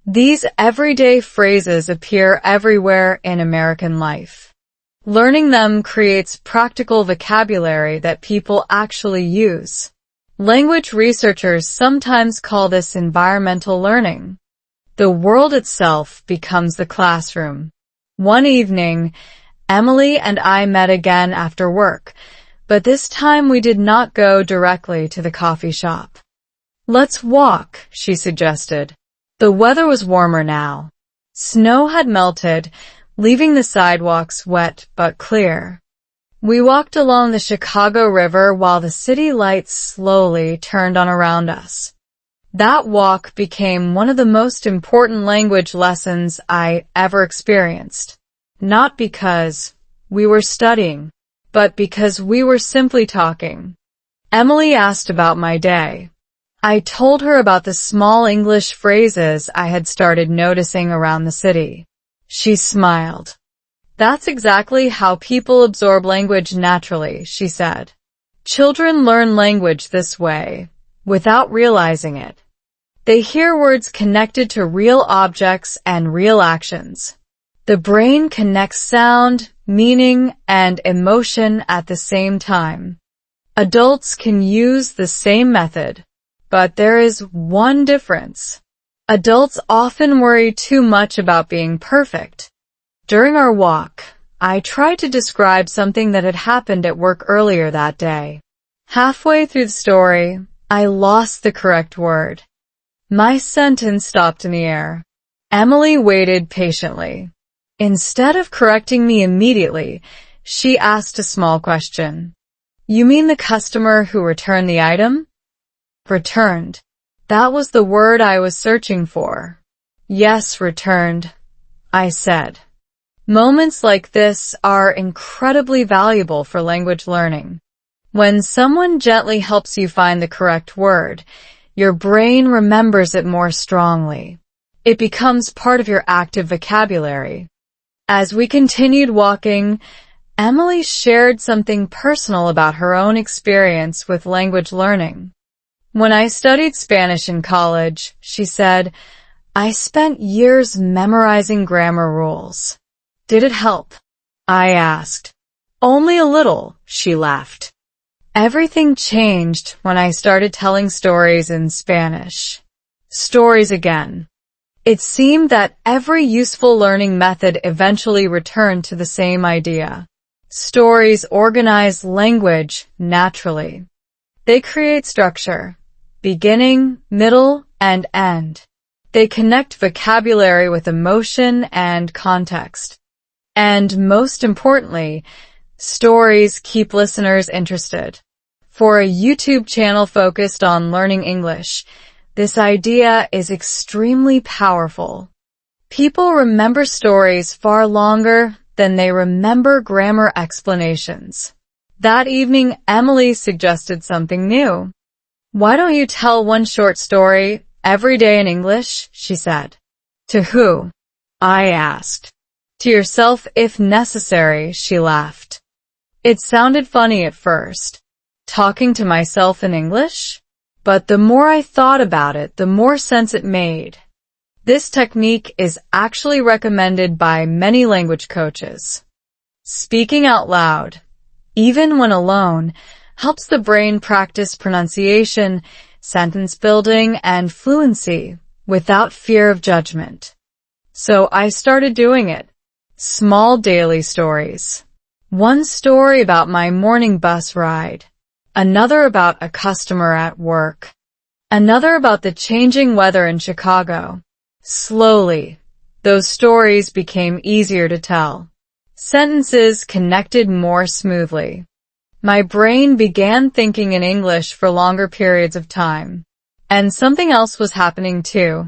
These everyday phrases appear everywhere in American life. Learning them creates practical vocabulary that people actually use. Language researchers sometimes call this environmental learning. The world itself becomes the classroom. One evening, Emily and I met again after work, but this time we did not go directly to the coffee shop. "Let's walk," she suggested. The weather was warmer now. Snow had melted, leaving the sidewalks wet but clear. We walked along the Chicago River while the city lights slowly turned on around us. That walk became one of the most important language lessons I ever experienced. Not because we were studying, but because we were simply talking. Emily asked about my day. I told her about the small English phrases I had started noticing around the city. She smiled. "That's exactly how people absorb language naturally," she said. "Children learn language this way, without realizing it. They hear words connected to real objects and real actions. The brain connects sound, meaning, and emotion at the same time. Adults can use the same method, but there is one difference. Adults often worry too much about being perfect." During our walk, I tried to describe something that had happened at work earlier that day. Halfway through the story, I lost the correct word. My sentence stopped in the air. Emily waited patiently. Instead of correcting me immediately, she asked a small question. "You mean the customer who returned the item?" Returned. That was the word I was searching for. "Yes, returned," I said. Moments like this are incredibly valuable for language learning. When someone gently helps you find the correct word, your brain remembers it more strongly. It becomes part of your active vocabulary. As we continued walking, Emily shared something personal about her own experience with language learning. "When I studied Spanish in college," she said, "I spent years memorizing grammar rules. Did it help?" I asked. "Only a little," she laughed. "Everything changed when I started telling stories in Spanish." Stories again. It seemed that every useful learning method eventually returned to the same idea. Stories organize language naturally. They create structure, beginning, middle, and end. They connect vocabulary with emotion and context. And most importantly, stories keep listeners interested. For a YouTube channel focused on learning English, this idea is extremely powerful. People remember stories far longer than they remember grammar explanations. That evening, Emily suggested something new. "Why don't you tell one short story every day in English?" she said. "To who?" I asked. "To yourself if necessary," she laughed. It sounded funny at first. Talking to myself in English? But the more I thought about it, the more sense it made. This technique is actually recommended by many language coaches. Speaking out loud, even when alone, helps the brain practice pronunciation, sentence building, and fluency without fear of judgment. So I started doing it. Small daily stories. One story about my morning bus ride. Another about a customer at work. Another about the changing weather in Chicago. Slowly, those stories became easier to tell. Sentences connected more smoothly. My brain began thinking in English for longer periods of time. And something else was happening too.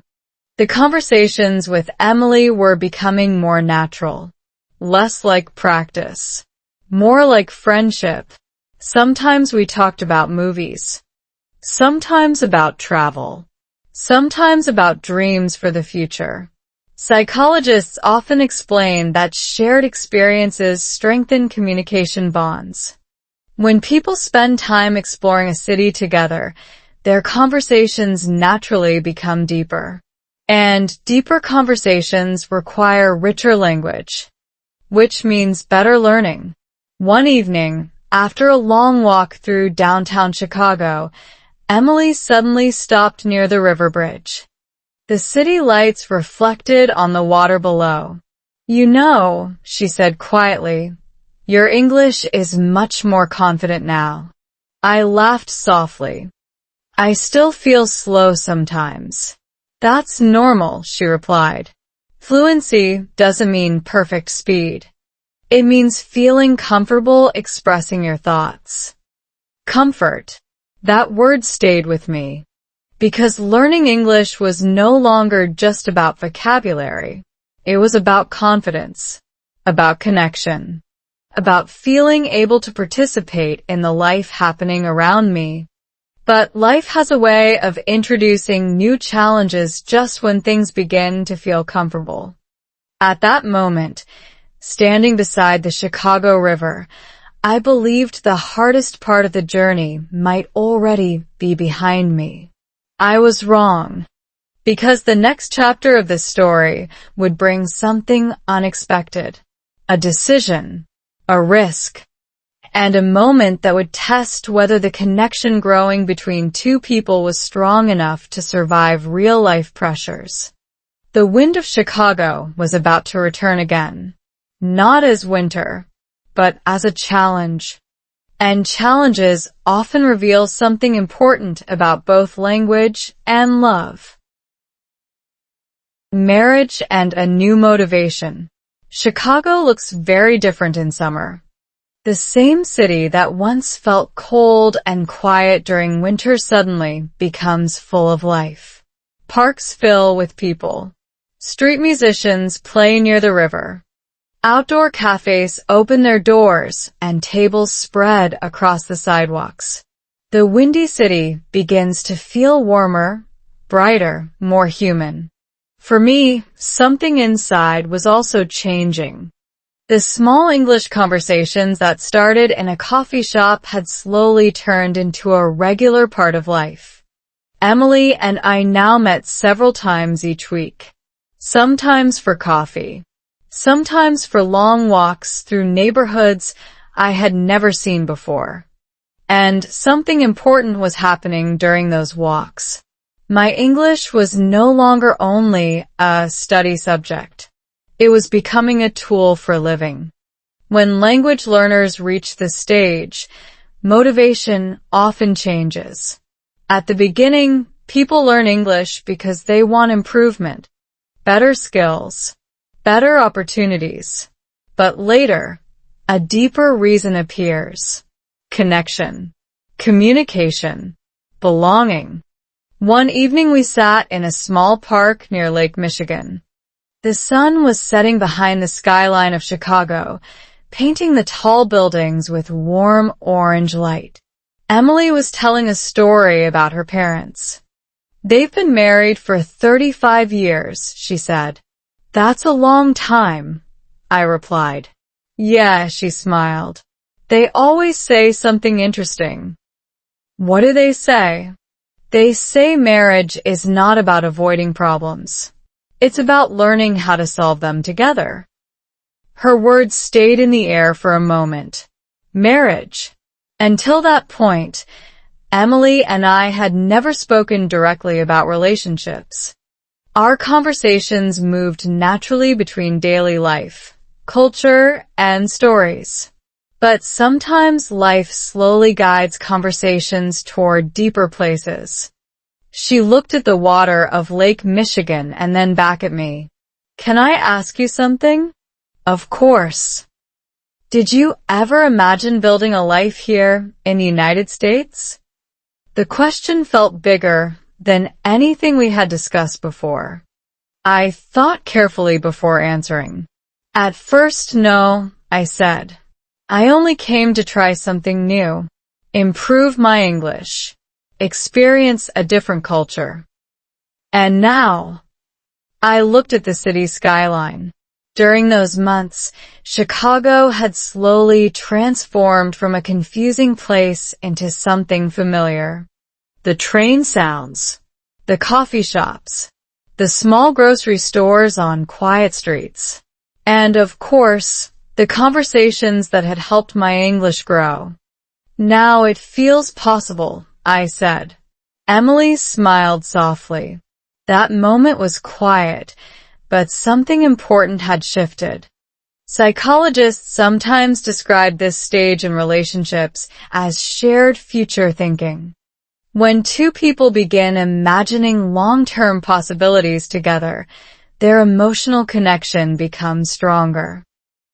The conversations with Emily were becoming more natural. Less like practice. More like friendship. Sometimes we talked about movies. Sometimes about travel. Sometimes about dreams for the future. Psychologists often explain that shared experiences strengthen communication bonds. When people spend time exploring a city together, their conversations naturally become deeper. And deeper conversations require richer language, which means better learning. One evening, after a long walk through downtown Chicago, Emily suddenly stopped near the river bridge. The city lights reflected on the water below. "You know," she said quietly, "your English is much more confident now." I laughed softly. "I still feel slow sometimes." "That's normal," she replied. "Fluency doesn't mean perfect speed. It means feeling comfortable expressing your thoughts." Comfort. That word stayed with me. Because learning English was no longer just about vocabulary. It was about confidence, about connection, about feeling able to participate in the life happening around me. But life has a way of introducing new challenges just when things begin to feel comfortable. At that moment, standing beside the Chicago River, I believed the hardest part of the journey might already be behind me. I was wrong, because the next chapter of the story would bring something unexpected, a decision, a risk, and a moment that would test whether the connection growing between two people was strong enough to survive real-life pressures. The wind of Chicago was about to return again, not as winter, but as a challenge. And challenges often reveal something important about both language and love. Marriage and a new motivation. Chicago looks very different in summer. The same city that once felt cold and quiet during winter suddenly becomes full of life. Parks fill with people. Street musicians play near the river. Outdoor cafes open their doors and tables spread across the sidewalks. The windy city begins to feel warmer, brighter, more human. For me, something inside was also changing. The small English conversations that started in a coffee shop had slowly turned into a regular part of life. Emily and I now met several times each week. Sometimes for coffee. Sometimes for long walks through neighborhoods I had never seen before. And something important was happening during those walks. My English was no longer only a study subject. It was becoming a tool for living. When language learners reach this stage, motivation often changes. At the beginning, people learn English because they want improvement, better skills, better opportunities. But later, a deeper reason appears. Connection, communication, belonging. One evening we sat in a small park near Lake Michigan. The sun was setting behind the skyline of Chicago, painting the tall buildings with warm orange light. Emily was telling a story about her parents. "They've been married for 35 years, she said. "That's a long time," I replied. "Yeah," she smiled. "They always say something interesting." "What do they say?" "They say marriage is not about avoiding problems. It's about learning how to solve them together." Her words stayed in the air for a moment. Marriage. Until that point, Emily and I had never spoken directly about relationships. Our conversations moved naturally between daily life, culture, and stories. But sometimes life slowly guides conversations toward deeper places. She looked at the water of Lake Michigan and then back at me. "Can I ask you something?" "Of course." "Did you ever imagine building a life here in the United States?" The question felt bigger than anything we had discussed before. I thought carefully before answering. "At first, no," I said. "I only came to try something new, improve my English, experience a different culture. And now, I looked at the city skyline. During those months, Chicago had slowly transformed from a confusing place into something familiar. The train sounds, the coffee shops, the small grocery stores on quiet streets, and of course, the conversations that had helped my English grow. Now it feels possible, I said. Emily smiled softly. That moment was quiet, but something important had shifted. Psychologists sometimes describe this stage in relationships as shared future thinking. When two people begin imagining long-term possibilities together, their emotional connection becomes stronger.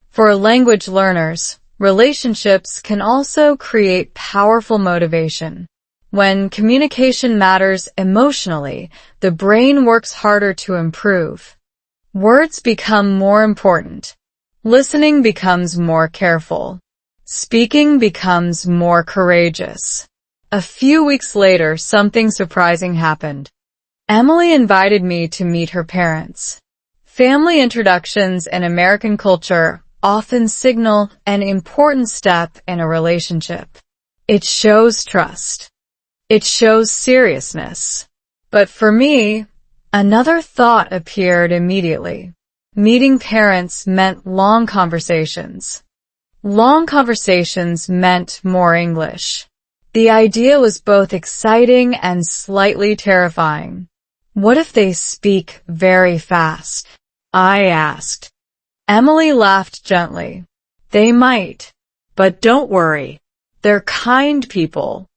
For language learners, relationships can also create powerful motivation. When communication matters emotionally, the brain works harder to improve. Words become more important. Listening becomes more careful. Speaking becomes more courageous. A few weeks later, something surprising happened. Emily invited me to meet her parents. Family introductions in American culture often signal an important step in a relationship. It shows trust. It shows seriousness. But for me, another thought appeared immediately. Meeting parents meant long conversations. Long conversations meant more English. The idea was both exciting and slightly terrifying. What if they speak very fast? I asked. Emily laughed gently. They might. But don't worry. They're kind people.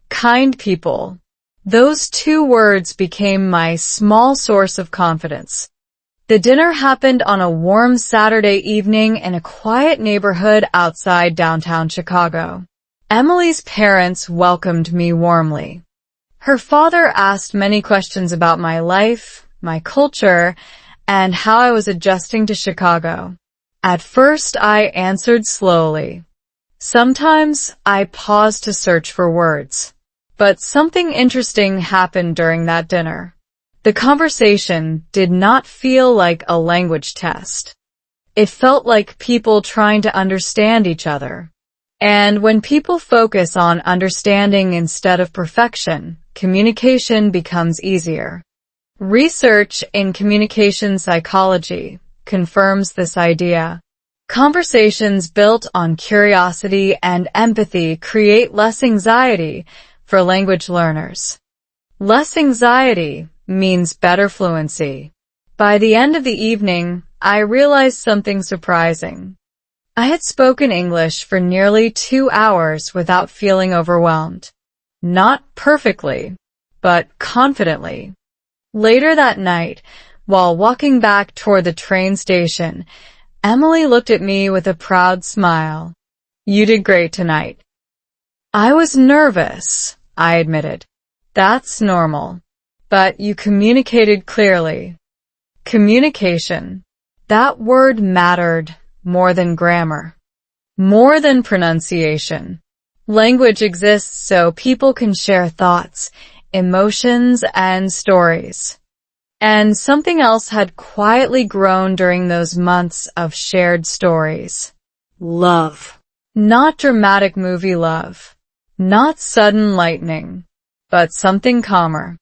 Kind people. Those two words became my small source of confidence. The dinner happened on a warm Saturday evening in a quiet neighborhood outside downtown Chicago. Emily's parents welcomed me warmly. Her father asked many questions about my life, my culture, and how I was adjusting to Chicago. At first, I answered slowly. Sometimes I paused to search for words. But something interesting happened during that dinner. The conversation did not feel like a language test. It felt like people trying to understand each other. And when people focus on understanding instead of perfection, communication becomes easier. Research in communication psychology confirms this idea. Conversations built on curiosity and empathy create less anxiety for language learners. Less anxiety means better fluency. By the end of the evening, I realized something surprising. I had spoken English for nearly 2 hours without feeling overwhelmed. Not perfectly, but confidently. Later that night, while walking back toward the train station, Emily looked at me with a proud smile. You did great tonight. I was nervous, I admitted. That's normal. But you communicated clearly. Communication. That word mattered more than grammar. More than pronunciation. Language exists so people can share thoughts, emotions, and stories. And something else had quietly grown during those months of shared stories. Love. Not dramatic movie love. Not sudden lightning. But something calmer.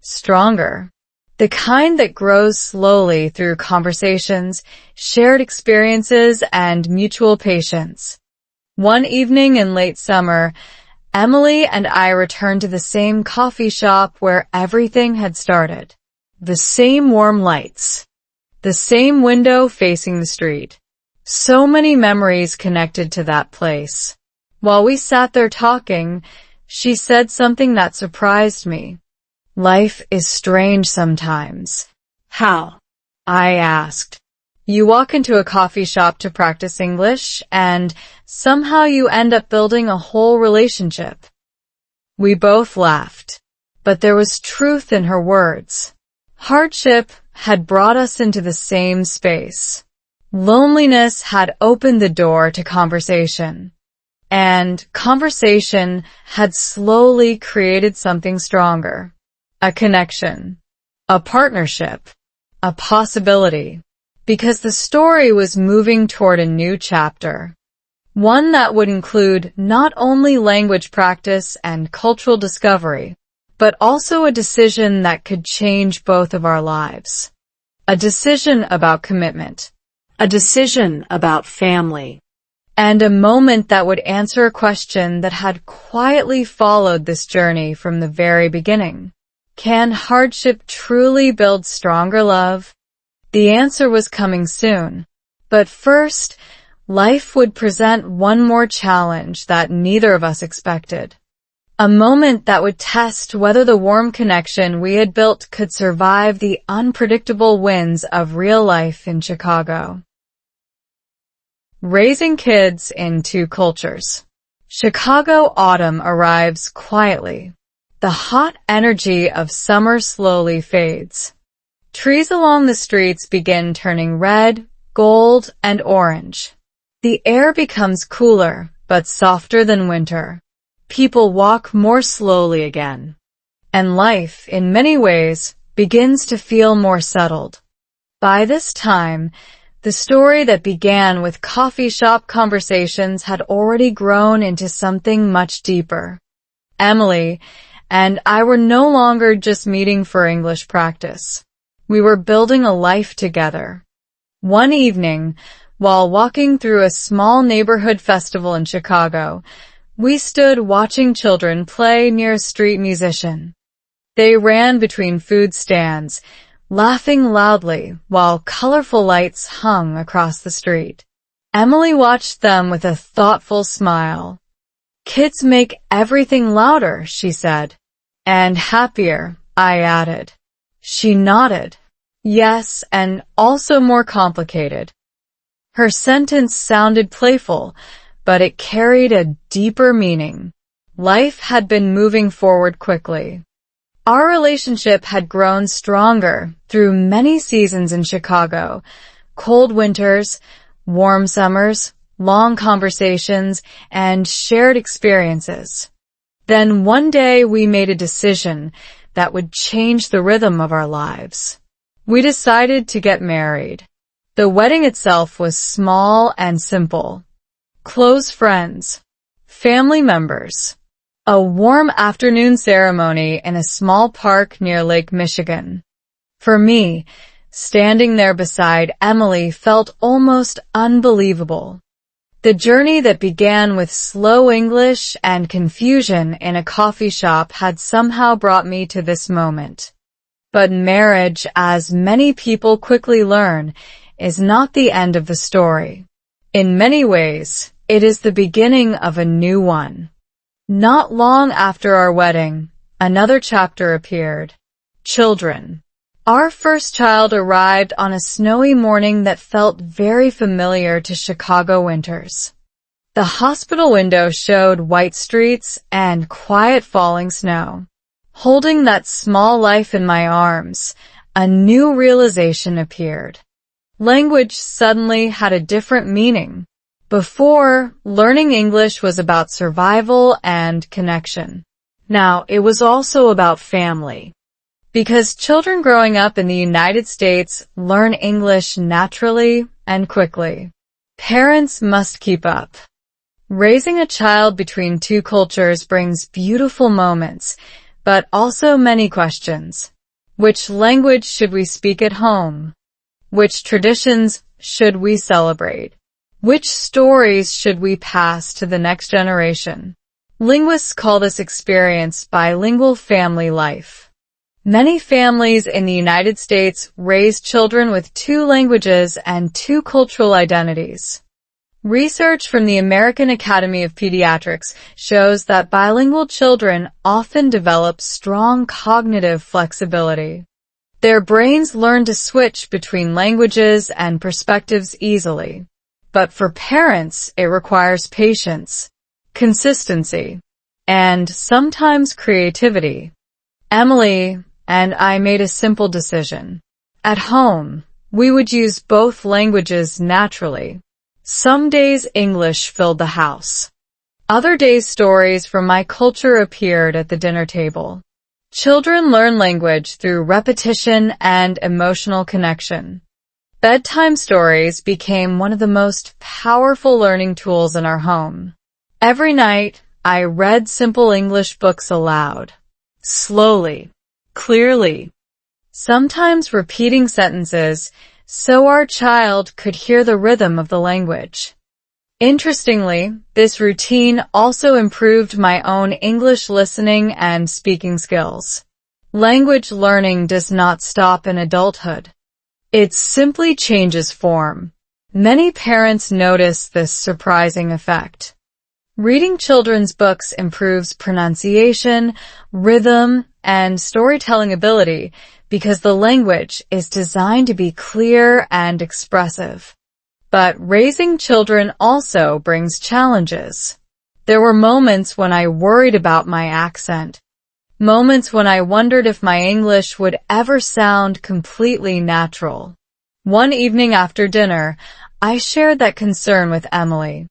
Stronger. The kind that grows slowly through conversations, shared experiences, and mutual patience. One evening in late summer, Emily and I returned to the same coffee shop where everything had started. The same warm lights. The same window facing the street. So many memories connected to that place. While we sat there talking, she said something that surprised me. Life is strange sometimes. How? I asked. You walk into a coffee shop to practice English, and somehow you end up building a whole relationship. We both laughed, but there was truth in her words. Hardship had brought us into the same space. Loneliness had opened the door to conversation. And conversation had slowly created something stronger. A connection. A partnership. a possibility, because the story was moving toward a new chapter. One that would include not only language practice and cultural discovery, but also a decision that could change both of our lives. A decision about commitment.
A decision about family.
And a moment that would answer a question that had quietly followed this journey from the very beginning. Can hardship truly build stronger love? The answer was coming soon. But first, life would present one more challenge that neither of us expected. A moment that would test whether the warm connection we had built could survive the unpredictable winds of real life in Chicago. Raising kids in two cultures. Chicago autumn arrives quietly. The hot energy of summer slowly fades. Trees along the streets begin turning red, gold, and orange. The air becomes cooler, but softer than winter. People walk more slowly again. And life, in many ways, begins to feel more settled. By this time, the story that began with coffee shop conversations had already grown into something much deeper. Emily and I were no longer just meeting for English practice. We were building a life together. One evening, while walking through a small neighborhood festival in Chicago, we stood watching children play near a street musician. They ran between food stands, laughing loudly while colorful lights hung across the street. Emily watched them with a thoughtful smile. "Kids make everything louder," she said. "And happier," I added. She nodded. "Yes, and also more complicated." Her sentence sounded playful, but it carried a deeper meaning. Life had been moving forward quickly. Our relationship had grown stronger through many seasons in Chicago, cold winters, warm summers, long conversations, and shared experiences. Then one day we made a decision that would change the rhythm of our lives. We decided to get married. The wedding itself was small and simple. Close friends, family members, a warm afternoon ceremony in a small park near Lake Michigan. For me, standing there beside Emily felt almost unbelievable. The journey that began with slow English and confusion in a coffee shop had somehow brought me to this moment. But marriage, as many people quickly learn, is not the end of the story. In many ways, it is the beginning of a new one. Not long after our wedding, another chapter appeared. Children. Our first child arrived on a snowy morning that felt very familiar to Chicago winters. The hospital window showed white streets and quiet falling snow. Holding that small life in my arms, a new realization appeared. Language suddenly had a different meaning. Before, learning English was about survival and connection. Now, it was also about family. Because children growing up in the United States learn English naturally and quickly. Parents must keep up. Raising a child between two cultures brings beautiful moments, but also many questions. Which language should we speak at home? Which traditions should we celebrate? Which stories should we pass to the next generation? Linguists call this experience bilingual family life. Many families in the United States raise children with two languages and two cultural identities. Research from the American Academy of Pediatrics shows that bilingual children often develop strong cognitive flexibility. Their brains learn to switch between languages and perspectives easily. But for parents, it requires patience, consistency, and sometimes creativity. Emily and I made a simple decision. At home, we would use both languages naturally. Some days English filled the house. Other days stories from my culture appeared at the dinner table. Children learn language through repetition and emotional connection. Bedtime stories became one of the most powerful learning tools in our home. Every night, I read simple English books aloud. Slowly, clearly, sometimes repeating sentences so our child could hear the rhythm of the language. Interestingly, this routine also improved my own English listening and speaking skills. Language learning does not stop in adulthood. It simply changes form. Many parents notice this surprising effect. Reading children's books improves pronunciation, rhythm, and storytelling ability because the language is designed to be clear and expressive. But raising children also brings challenges. There were moments when I worried about my accent. Moments when I wondered if my English would ever sound completely natural. One evening after dinner, I shared that concern with Emily.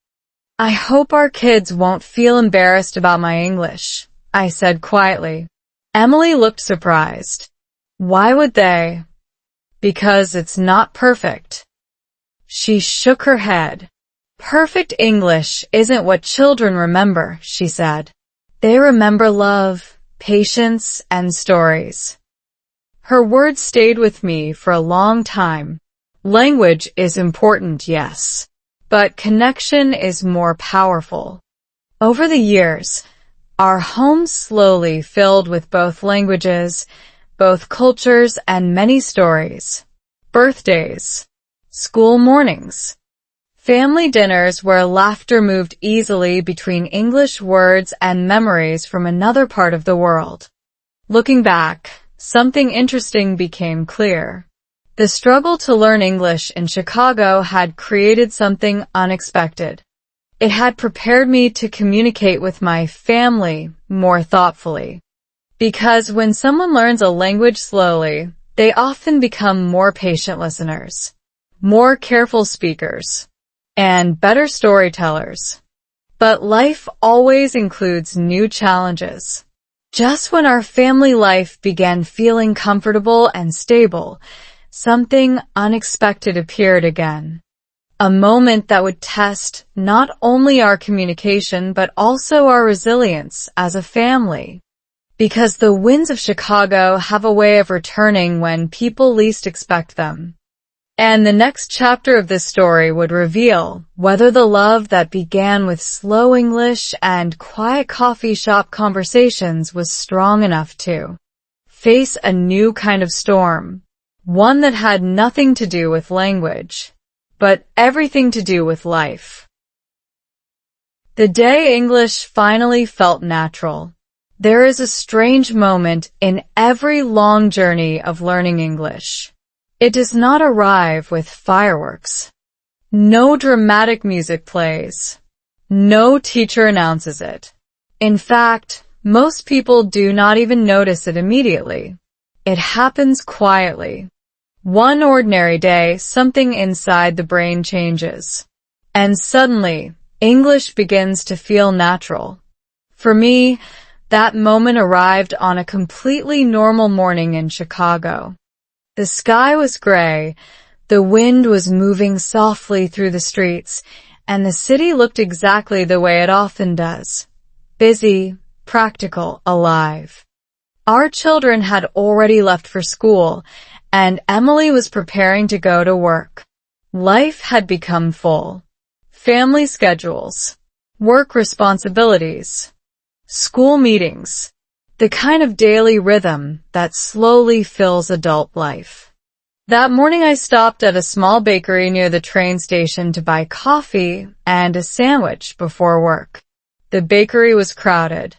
"I hope our kids won't feel embarrassed about my English," I said quietly. Emily looked surprised. "Why would they?" "Because it's not perfect." She shook her head. "Perfect English isn't what children remember," she said. "They remember love, patience, and stories." Her words stayed with me for a long time. Language is important, yes, but connection is more powerful. Over the years, our home slowly filled with both languages, both cultures, and many stories. Birthdays, school mornings, family dinners where laughter moved easily between English words and memories from another part of the world. Looking back, something interesting became clear. The struggle to learn English in Chicago had created something unexpected. It had prepared me to communicate with my family more thoughtfully. Because when someone learns a language slowly, they often become more patient listeners, more careful speakers, and better storytellers. But life always includes new challenges. Just when our family life began feeling comfortable and stable, something unexpected appeared again. A moment that would test not only our communication but also our resilience as a family. Because the winds of Chicago have a way of returning when people least expect them. And the next chapter of this story would reveal whether the love that began with slow English and quiet coffee shop conversations was strong enough to face a new kind of storm, one that had nothing to do with language, but everything to do with life. The day English finally felt natural. There is a strange moment in every long journey of learning English. It does not arrive with fireworks. No dramatic music plays. No teacher announces it. In fact, most people do not even notice it immediately. It happens quietly. One ordinary day, something inside the brain changes. And suddenly, English begins to feel natural. For me, that moment arrived on a completely normal morning in Chicago. The sky was gray, the wind was moving softly through the streets, and the city looked exactly the way it often does. Busy, practical, alive. Our children had already left for school, and Emily was preparing to go to work. Life had become full. Family schedules, work responsibilities, school meetings. The kind of daily rhythm that slowly fills adult life. That morning I stopped at a small bakery near the train station to buy coffee and a sandwich before work. The bakery was crowded.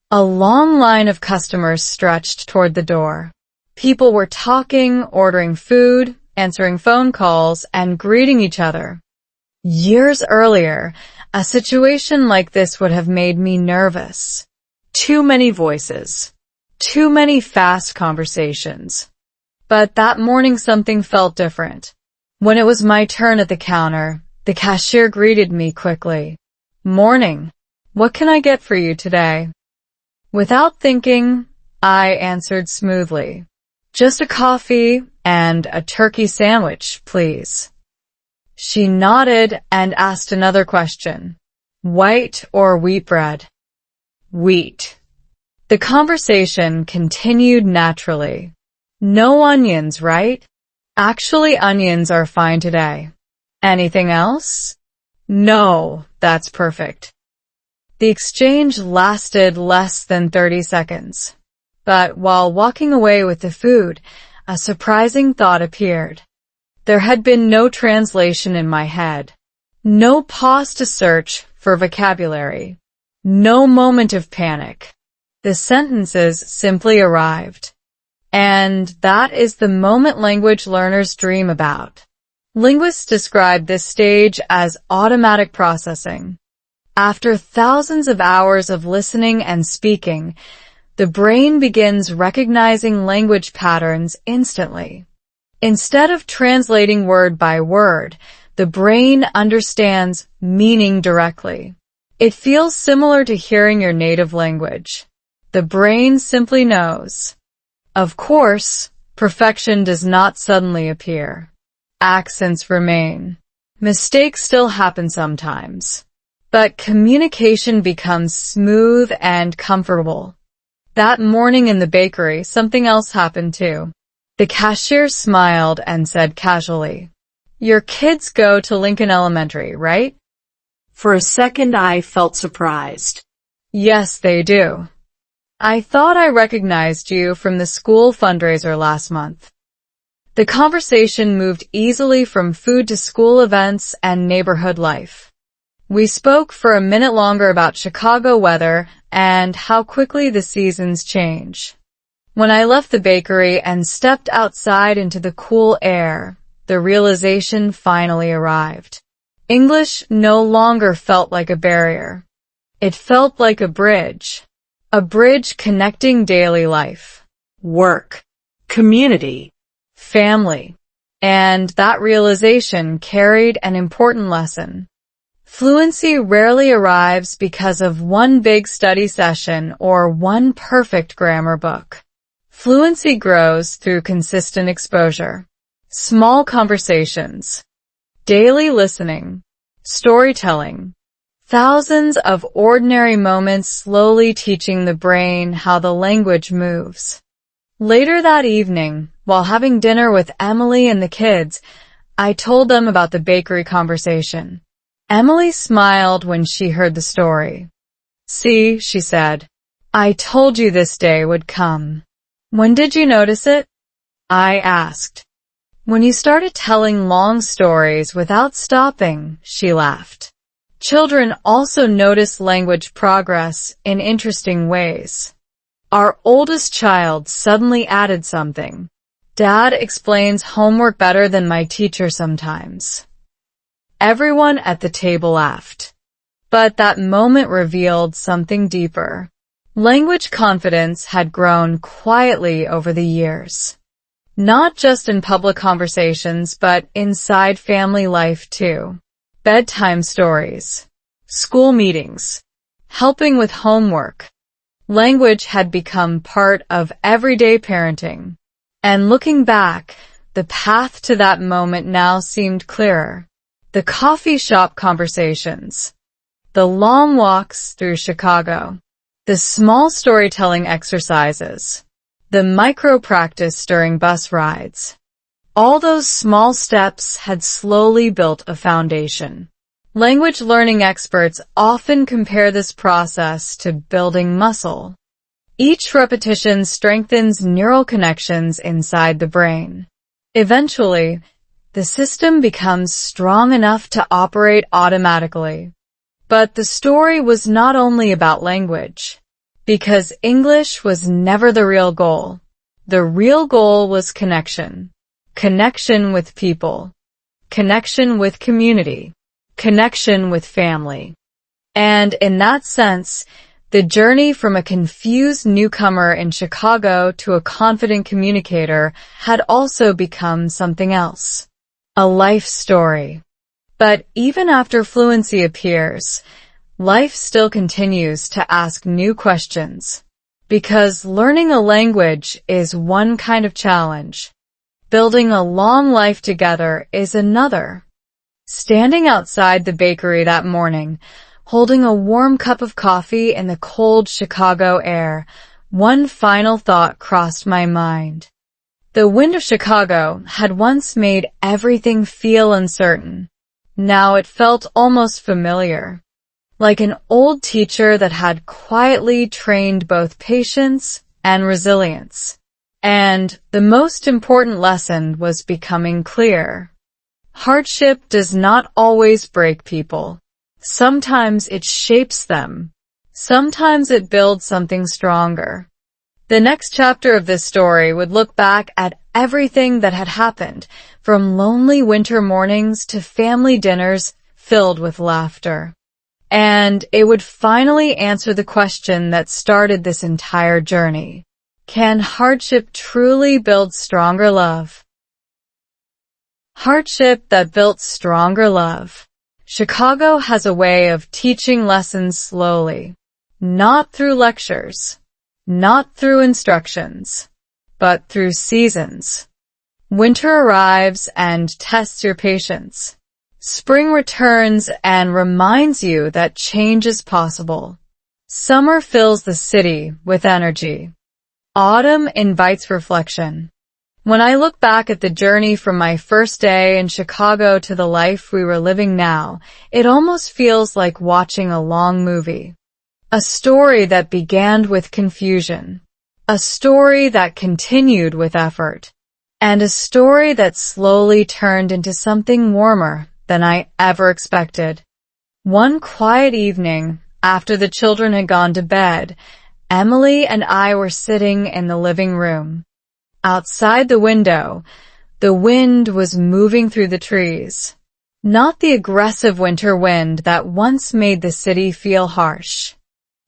A long line of customers stretched toward the door. People were talking, ordering food, answering phone calls, and greeting each other. Years earlier, a situation like this would have made me nervous. Too many voices. Too many fast conversations. But that morning something felt different. When it was my turn at the counter, the cashier greeted me quickly. "Morning. What can I get for you today?" Without thinking, I answered smoothly. Just a coffee and a turkey sandwich, please. She nodded and asked another question. White or wheat bread? Wheat. The conversation continued naturally. No onions, right? Actually, onions are fine today. Anything else? No, that's perfect. The exchange lasted less than 30 seconds. But while walking away with the food, a surprising thought appeared. There had been no translation in my head. No pause to search for vocabulary. No moment of panic. The sentences simply arrived. And that is the moment language learners dream about. Linguists describe this stage as automatic processing. After thousands of hours of listening and speaking, the brain begins recognizing language patterns instantly. Instead of translating word by word, the brain understands meaning directly. It feels similar to hearing your native language. The brain simply knows. Of course, perfection does not suddenly appear. Accents remain. Mistakes still happen sometimes. But communication becomes smooth and comfortable. That morning in the bakery, something else happened too. The cashier smiled and said casually, "Your kids go to Lincoln Elementary, right?"
For a second I felt surprised.
"Yes, they do. I thought I recognized you from the school fundraiser last month." The conversation moved easily from food to school events and neighborhood life. We spoke for a minute longer about Chicago weather and how quickly the seasons change. When I left the bakery and stepped outside into the cool air, the realization finally arrived. English no longer felt like a barrier. It felt like a bridge connecting daily life,
Work. Community.
family, and that realization carried an important lesson. Fluency rarely arrives because of one big study session or one perfect grammar book. Fluency grows through consistent exposure, small conversations, daily listening, storytelling, thousands of ordinary moments slowly teaching the brain how the language moves. Later that evening, while having dinner with Emily and the kids, I told them about the bakery conversation. Emily smiled when she heard the story. "See," she said, "I told you this day would come." "When did you notice it?" I asked. "When you started telling long stories without stopping," she laughed. Children also notice language progress in interesting ways. Our oldest child suddenly added something. "Dad explains homework better than my teacher sometimes." Everyone at the table laughed. But that moment revealed something deeper. Language confidence had grown quietly over the years. Not just in public conversations, but inside family life too. Bedtime stories, school meetings, helping with homework. Language had become part of everyday parenting. And looking back, the path to that moment now seemed clearer. The coffee shop conversations, the long walks through Chicago, the small storytelling exercises, the micro-practice during bus rides. All those small steps had slowly built a foundation. Language learning experts often compare this process to building muscle. Each repetition strengthens neural connections inside the brain. Eventually, the system becomes strong enough to operate automatically. But the story was not only about language, because English was never the real goal. The real goal was connection. Connection with people. Connection with community. Connection with family. And in that sense, the journey from a confused newcomer in Chicago to a confident communicator had also become something else. A life story. But even after fluency appears, life still continues to ask new questions. Because learning a language is one kind of challenge. Building a long life together is another. Standing outside the bakery that morning, holding a warm cup of coffee in the cold Chicago air, one final thought crossed my mind. The wind of Chicago had once made everything feel uncertain. Now it felt almost familiar. Like an old teacher that had quietly trained both patience and resilience. And the most important lesson was becoming clear. Hardship does not always break people. Sometimes it shapes them. Sometimes it builds something stronger. The next chapter of this story would look back at everything that had happened, from lonely winter mornings to family dinners filled with laughter. And it would finally answer the question that started this entire journey. Can hardship truly build stronger love? Hardship that built stronger love. Chicago has a way of teaching lessons slowly. Not through lectures. Not through instructions. But through seasons. Winter arrives and tests your patience. Spring returns and reminds you that change is possible. Summer fills the city with energy. Autumn invites reflection. When I look back at the journey from my first day in Chicago to the life we were living now, it almost feels like watching a long movie. A story that began with confusion. A story that continued with effort. And a story that slowly turned into something warmer than I ever expected. One quiet evening, after the children had gone to bed, Emily and I were sitting in the living room. Outside the window, the wind was moving through the trees. Not the aggressive winter wind that once made the city feel harsh.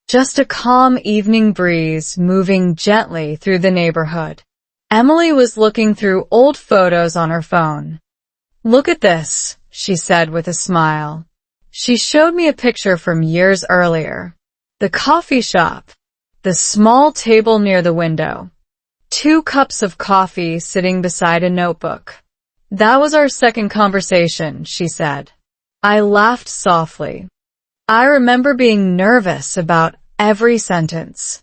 Just a calm evening breeze moving gently through the neighborhood. Emily was looking through old photos on her phone. "Look at this," she said with a smile. She showed me a picture from years earlier. The coffee shop. The small table near the window. 2 cups of coffee sitting beside a notebook. "That was our second conversation," she said. I laughed softly. I remember being nervous about every sentence.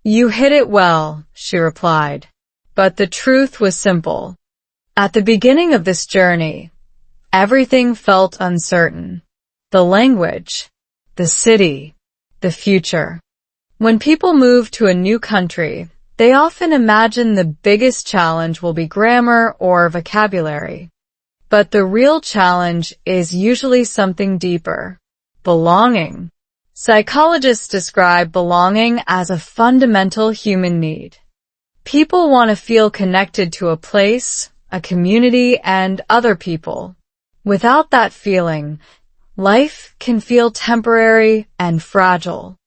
"You hit it well," she replied. But the truth was simple. At the beginning of this journey, everything felt uncertain. The language, the city, the future. When people move to a new country, they often imagine the biggest challenge will be grammar or vocabulary. But the real challenge is usually something deeper. Belonging. Psychologists describe belonging as a fundamental human need. People want to feel connected to a place, a community, and other people. Without that feeling, life can feel temporary and fragile.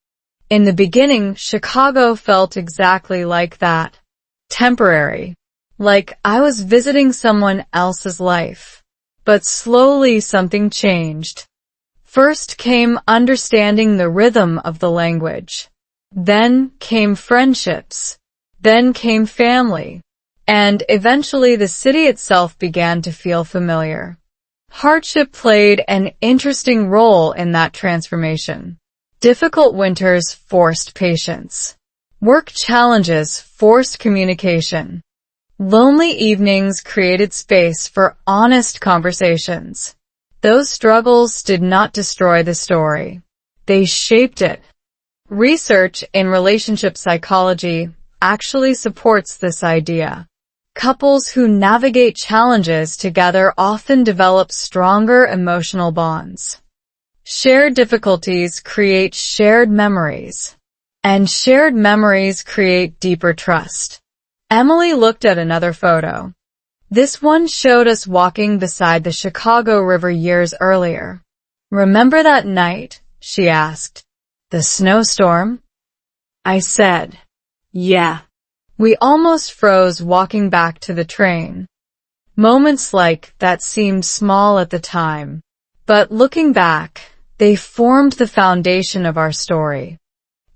In the beginning, Chicago felt exactly like that. Temporary. Like I was visiting someone else's life. But slowly something changed. First came understanding the rhythm of the language. Then came friendships. Then came family. And eventually the city itself began to feel familiar. Hardship played an interesting role in that transformation. Difficult winters forced patience. Work challenges forced communication. Lonely evenings created space for honest conversations. Those struggles did not destroy the story. They shaped it. Research in relationship psychology actually supports this idea. Couples who navigate challenges together often develop stronger emotional bonds. Shared difficulties create shared memories. And shared memories create deeper trust. Emily looked at another photo. This one showed us walking beside the Chicago River years earlier. "Remember that night?" she asked. "The snowstorm?" I said, "Yeah." We almost froze walking back to the train. Moments like that seemed small at the time. But looking back, they formed the foundation of our story.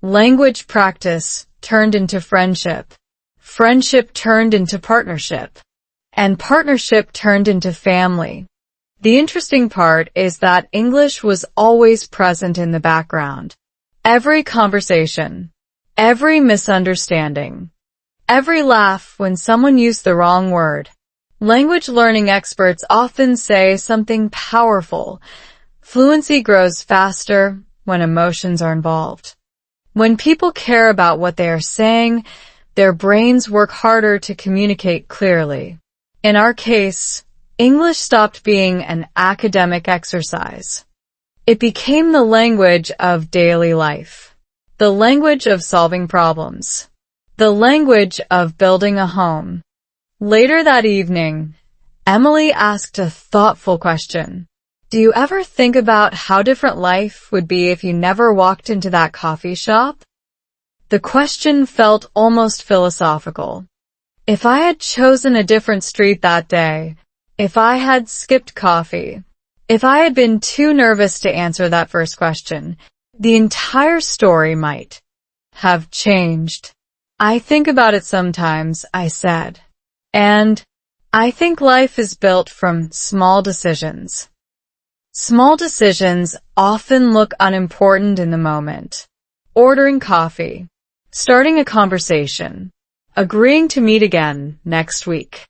Language practice, turned into friendship. Friendship turned into partnership. And partnership turned into family. The interesting part is that English was always present in the background. Every conversation, every misunderstanding, every laugh when someone used the wrong word. Language learning experts often say something powerful. Fluency grows faster when emotions are involved. When people care about what they are saying, their brains work harder to communicate clearly. In our case, English stopped being an academic exercise. It became the language of daily life, the language of solving problems, the language of building a home. Later that evening, Emily asked a thoughtful question. Do you ever think about how different life would be if you never walked into that coffee shop? The question felt almost philosophical. If I had chosen a different street that day, if I had skipped coffee, if I had been too nervous to answer that first question, the entire story might have changed. I think about it sometimes, I said. And I think life is built from small decisions. Small decisions often look unimportant in the moment. Ordering coffee, starting a conversation, agreeing to meet again next week.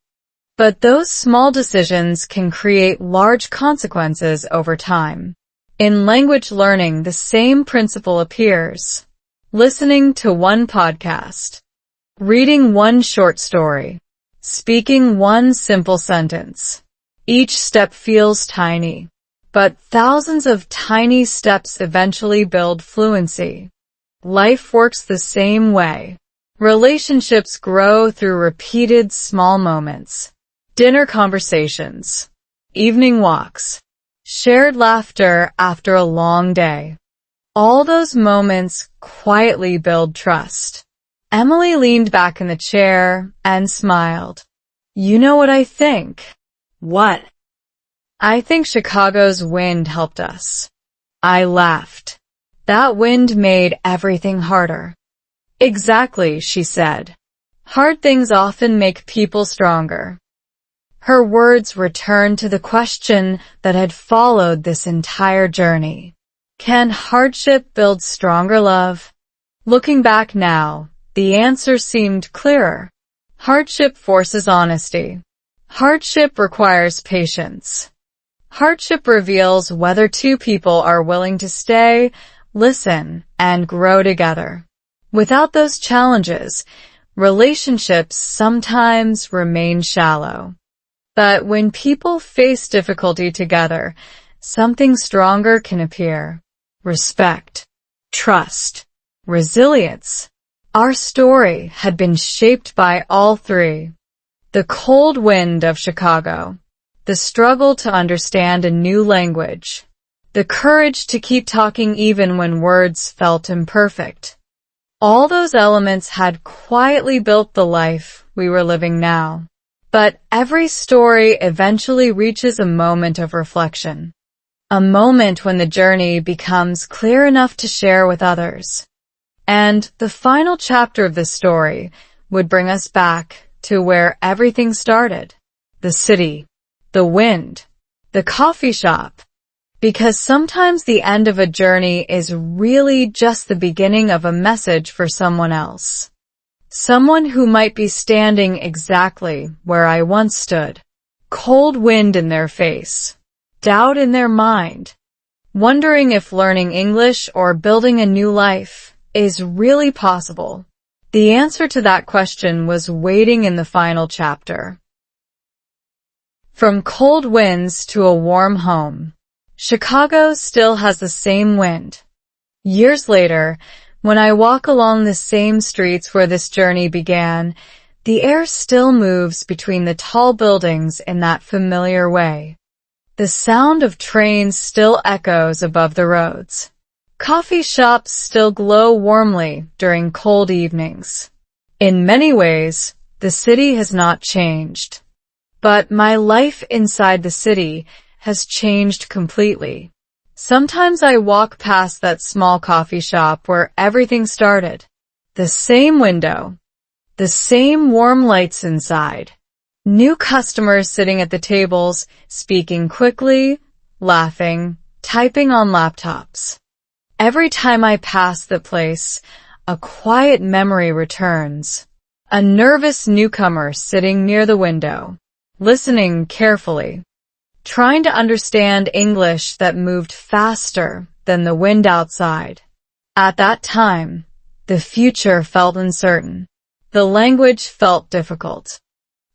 But those small decisions can create large consequences over time. In language learning, the same principle appears. Listening to one podcast, reading one short story, speaking one simple sentence. Each step feels tiny, but thousands of tiny steps eventually build fluency. Life works the same way. Relationships grow through repeated small moments. Dinner conversations, evening walks, shared laughter after a long day. All those moments quietly build trust. Emily leaned back in the chair and smiled. You know what I think?
What?
I think Chicago's wind helped us. I laughed. That wind made everything harder. Exactly, she said. Hard things often make people stronger. Her words returned to the question that had followed this entire journey. Can hardship build stronger love? Looking back now, the answer seemed clearer. Hardship forces honesty. Hardship requires patience. Hardship reveals whether two people are willing to stay, listen, and grow together. Without those challenges, relationships sometimes remain shallow. But when people face difficulty together, something stronger can appear. Respect, trust, resilience. Our story had been shaped by all three. The cold wind of Chicago, the struggle to understand a new language, the courage to keep talking even when words felt imperfect. All those elements had quietly built the life we were living now. But every story eventually reaches a moment of reflection. A moment when the journey becomes clear enough to share with others. And the final chapter of the story would bring us back to where everything started. The city, the wind, the coffee shop. Because sometimes the end of a journey is really just the beginning of a message for someone else. Someone who might be standing exactly where I once stood. Cold wind in their face. Doubt in their mind. Wondering if learning English or building a new life is really possible. The answer to that question was waiting in the final chapter. From cold winds to a warm home. Chicago still has the same wind. Years later, when I walk along the same streets where this journey began, the air still moves between the tall buildings in that familiar way. The sound of trains still echoes above the roads. Coffee shops still glow warmly during cold evenings. In many ways, the city has not changed. But my life inside the city has changed completely. Sometimes I walk past that small coffee shop where everything started. The same window. The same warm lights inside. New customers sitting at the tables, speaking quickly, laughing, typing on laptops. Every time I pass the place, a quiet memory returns. A nervous newcomer sitting near the window, listening carefully, trying to understand English that moved faster than the wind outside. At that time, the future felt uncertain. The language felt difficult.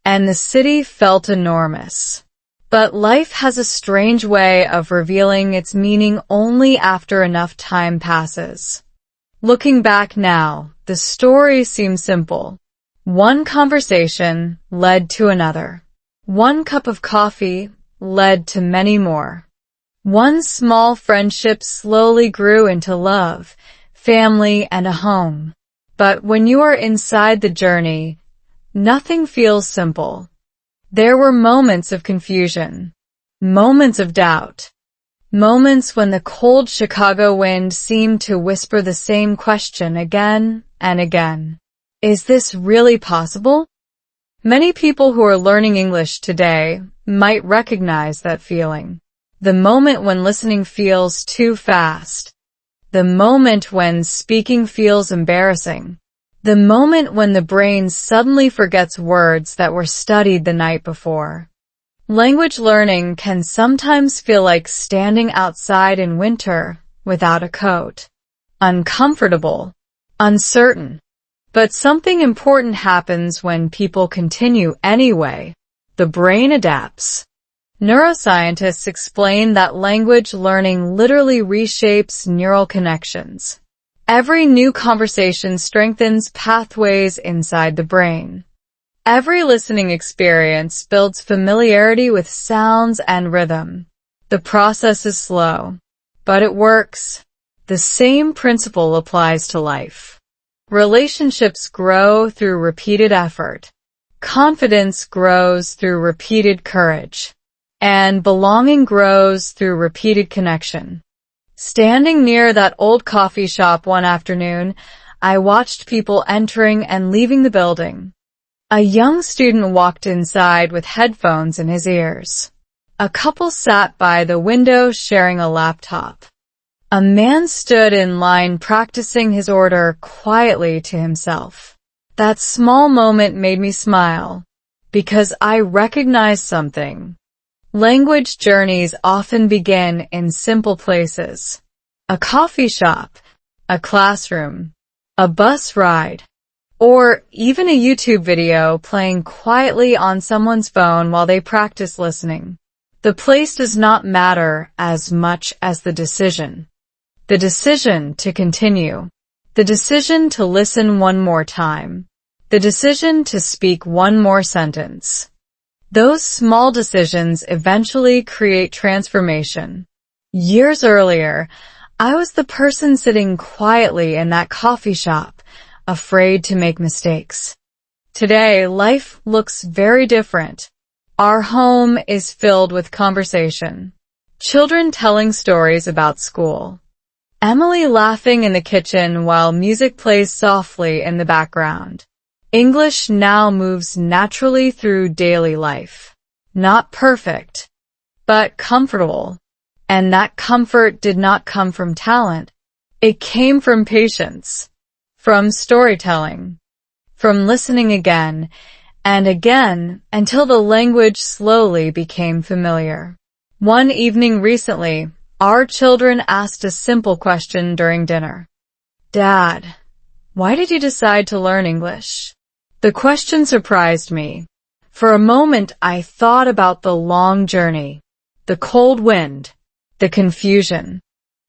And the city felt enormous. But life has a strange way of revealing its meaning only after enough time passes. Looking back now, the story seems simple. One conversation led to another. One cup of coffee led to many more. One small friendship slowly grew into love, family, and a home. But when you are inside the journey, nothing feels simple. There were moments of confusion, moments of doubt, moments when the cold Chicago wind seemed to whisper the same question again and again. Is this really possible? Many people who are learning English today might recognize that feeling. The moment when listening feels too fast. The moment when speaking feels embarrassing. The moment when the brain suddenly forgets words that were studied the night before. Language learning can sometimes feel like standing outside in winter without a coat. Uncomfortable. Uncertain. But something important happens when people continue anyway. The brain adapts. Neuroscientists explain that language learning literally reshapes neural connections. Every new conversation strengthens pathways inside the brain. Every listening experience builds familiarity with sounds and rhythm. The process is slow, but it works. The same principle applies to life. Relationships grow through repeated effort. Confidence grows through repeated courage. And belonging grows through repeated connection. Standing near that old coffee shop one afternoon, I watched people entering and leaving the building. A young student walked inside with headphones in his ears. A couple sat by the window sharing a laptop. A man stood in line practicing his order quietly to himself. That small moment made me smile, because I recognized something. Language journeys often begin in simple places. A coffee shop, a classroom, a bus ride, or even a YouTube video playing quietly on someone's phone while they practice listening. The place does not matter as much as the decision. The decision to continue. The decision to listen one more time. The decision to speak one more sentence. Those small decisions eventually create transformation. Years earlier, I was the person sitting quietly in that coffee shop, afraid to make mistakes. Today, life looks very different. Our home is filled with conversation. Children telling stories about school. Emily laughing in the kitchen while music plays softly in the background. English now moves naturally through daily life. Not perfect, but comfortable. And that comfort did not come from talent. It came from patience, from storytelling, from listening again and again until the language slowly became familiar. One evening recently, our children asked a simple question during dinner. Dad, why did you decide to learn English? The question surprised me. For a moment, I thought about the long journey, the cold wind, the confusion,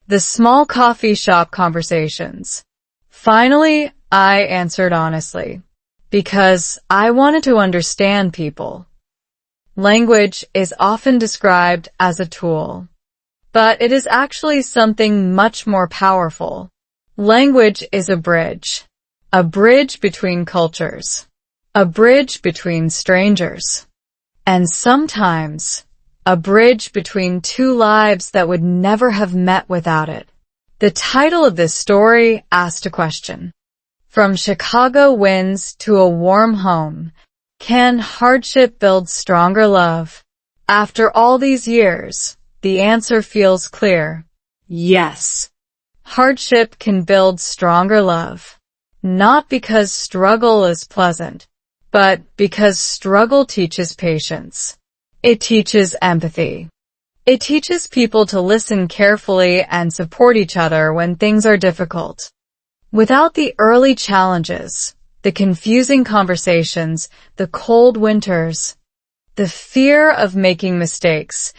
the small coffee shop conversations. Finally, I answered honestly, because I wanted to understand people. Language is often described as a tool, but it is actually something much more powerful. Language is a bridge between cultures, a bridge between strangers, and sometimes a bridge between two lives that would never have met without it. The title of this story asked a question. From Chicago winds to a warm home. Can hardship build stronger love? After all these years, the answer feels clear.
Yes.
Hardship can build stronger love. Not because struggle is pleasant, but because struggle teaches patience. It teaches empathy. It teaches people to listen carefully and support each other when things are difficult. Without the early challenges, the confusing conversations, the cold winters, the fear of making mistakes,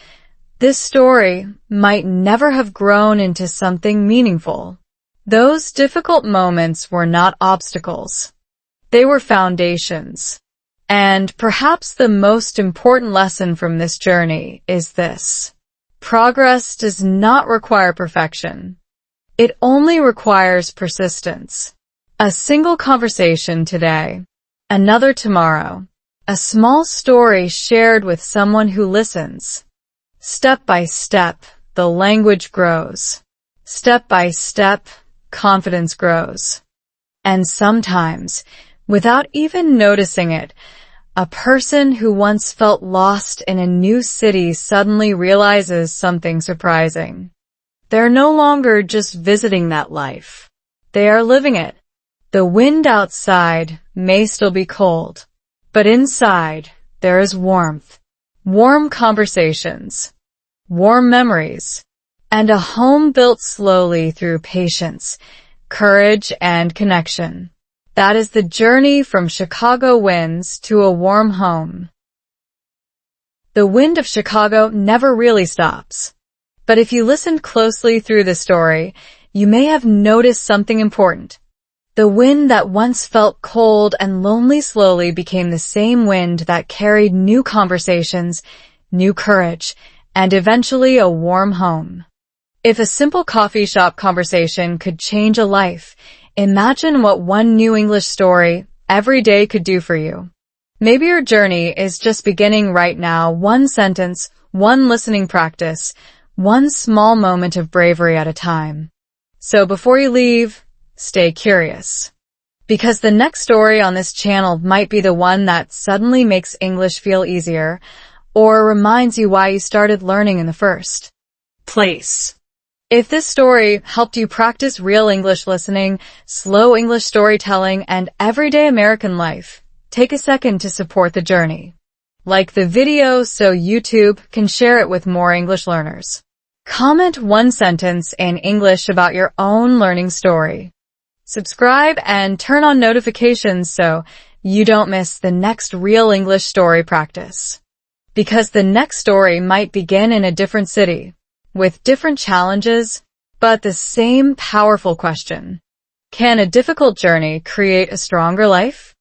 this story might never have grown into something meaningful. Those difficult moments were not obstacles. They were foundations. And perhaps the most important lesson from this journey is this. Progress does not require perfection. It only requires persistence. A single conversation today, another tomorrow, a small story shared with someone who listens. Step by step, the language grows. Step by step, confidence grows. And sometimes, without even noticing it, a person who once felt lost in a new city suddenly realizes something surprising. They're no longer just visiting that life. They are living it. The wind outside may still be cold, but inside there is warmth. Warm conversations, warm memories, and a home built slowly through patience, courage, and connection. That is the journey from Chicago winds to a warm home. The wind of Chicago never really stops. But if you listened closely through the story, you may have noticed something important. The wind that once felt cold and lonely slowly became the same wind that carried new conversations, new courage, and eventually a warm home. If a simple coffee shop conversation could change a life, imagine what one new English story every day could do for you. Maybe your journey is just beginning right now, one sentence, one listening practice, one small moment of bravery at a time. So before you leave, stay curious. Because the next story on this channel might be the one that suddenly makes English feel easier, or reminds you why you started learning in the first place. If this story helped you practice real English listening, slow English storytelling, and everyday American life, take a second to support the journey. Like the video so YouTube can share it with more English learners. Comment one sentence in English about your own learning story. Subscribe and turn on notifications so you don't miss the next real English story practice. Because the next story might begin in a different city, with different challenges, but the same powerful question. Can a difficult journey create a stronger life?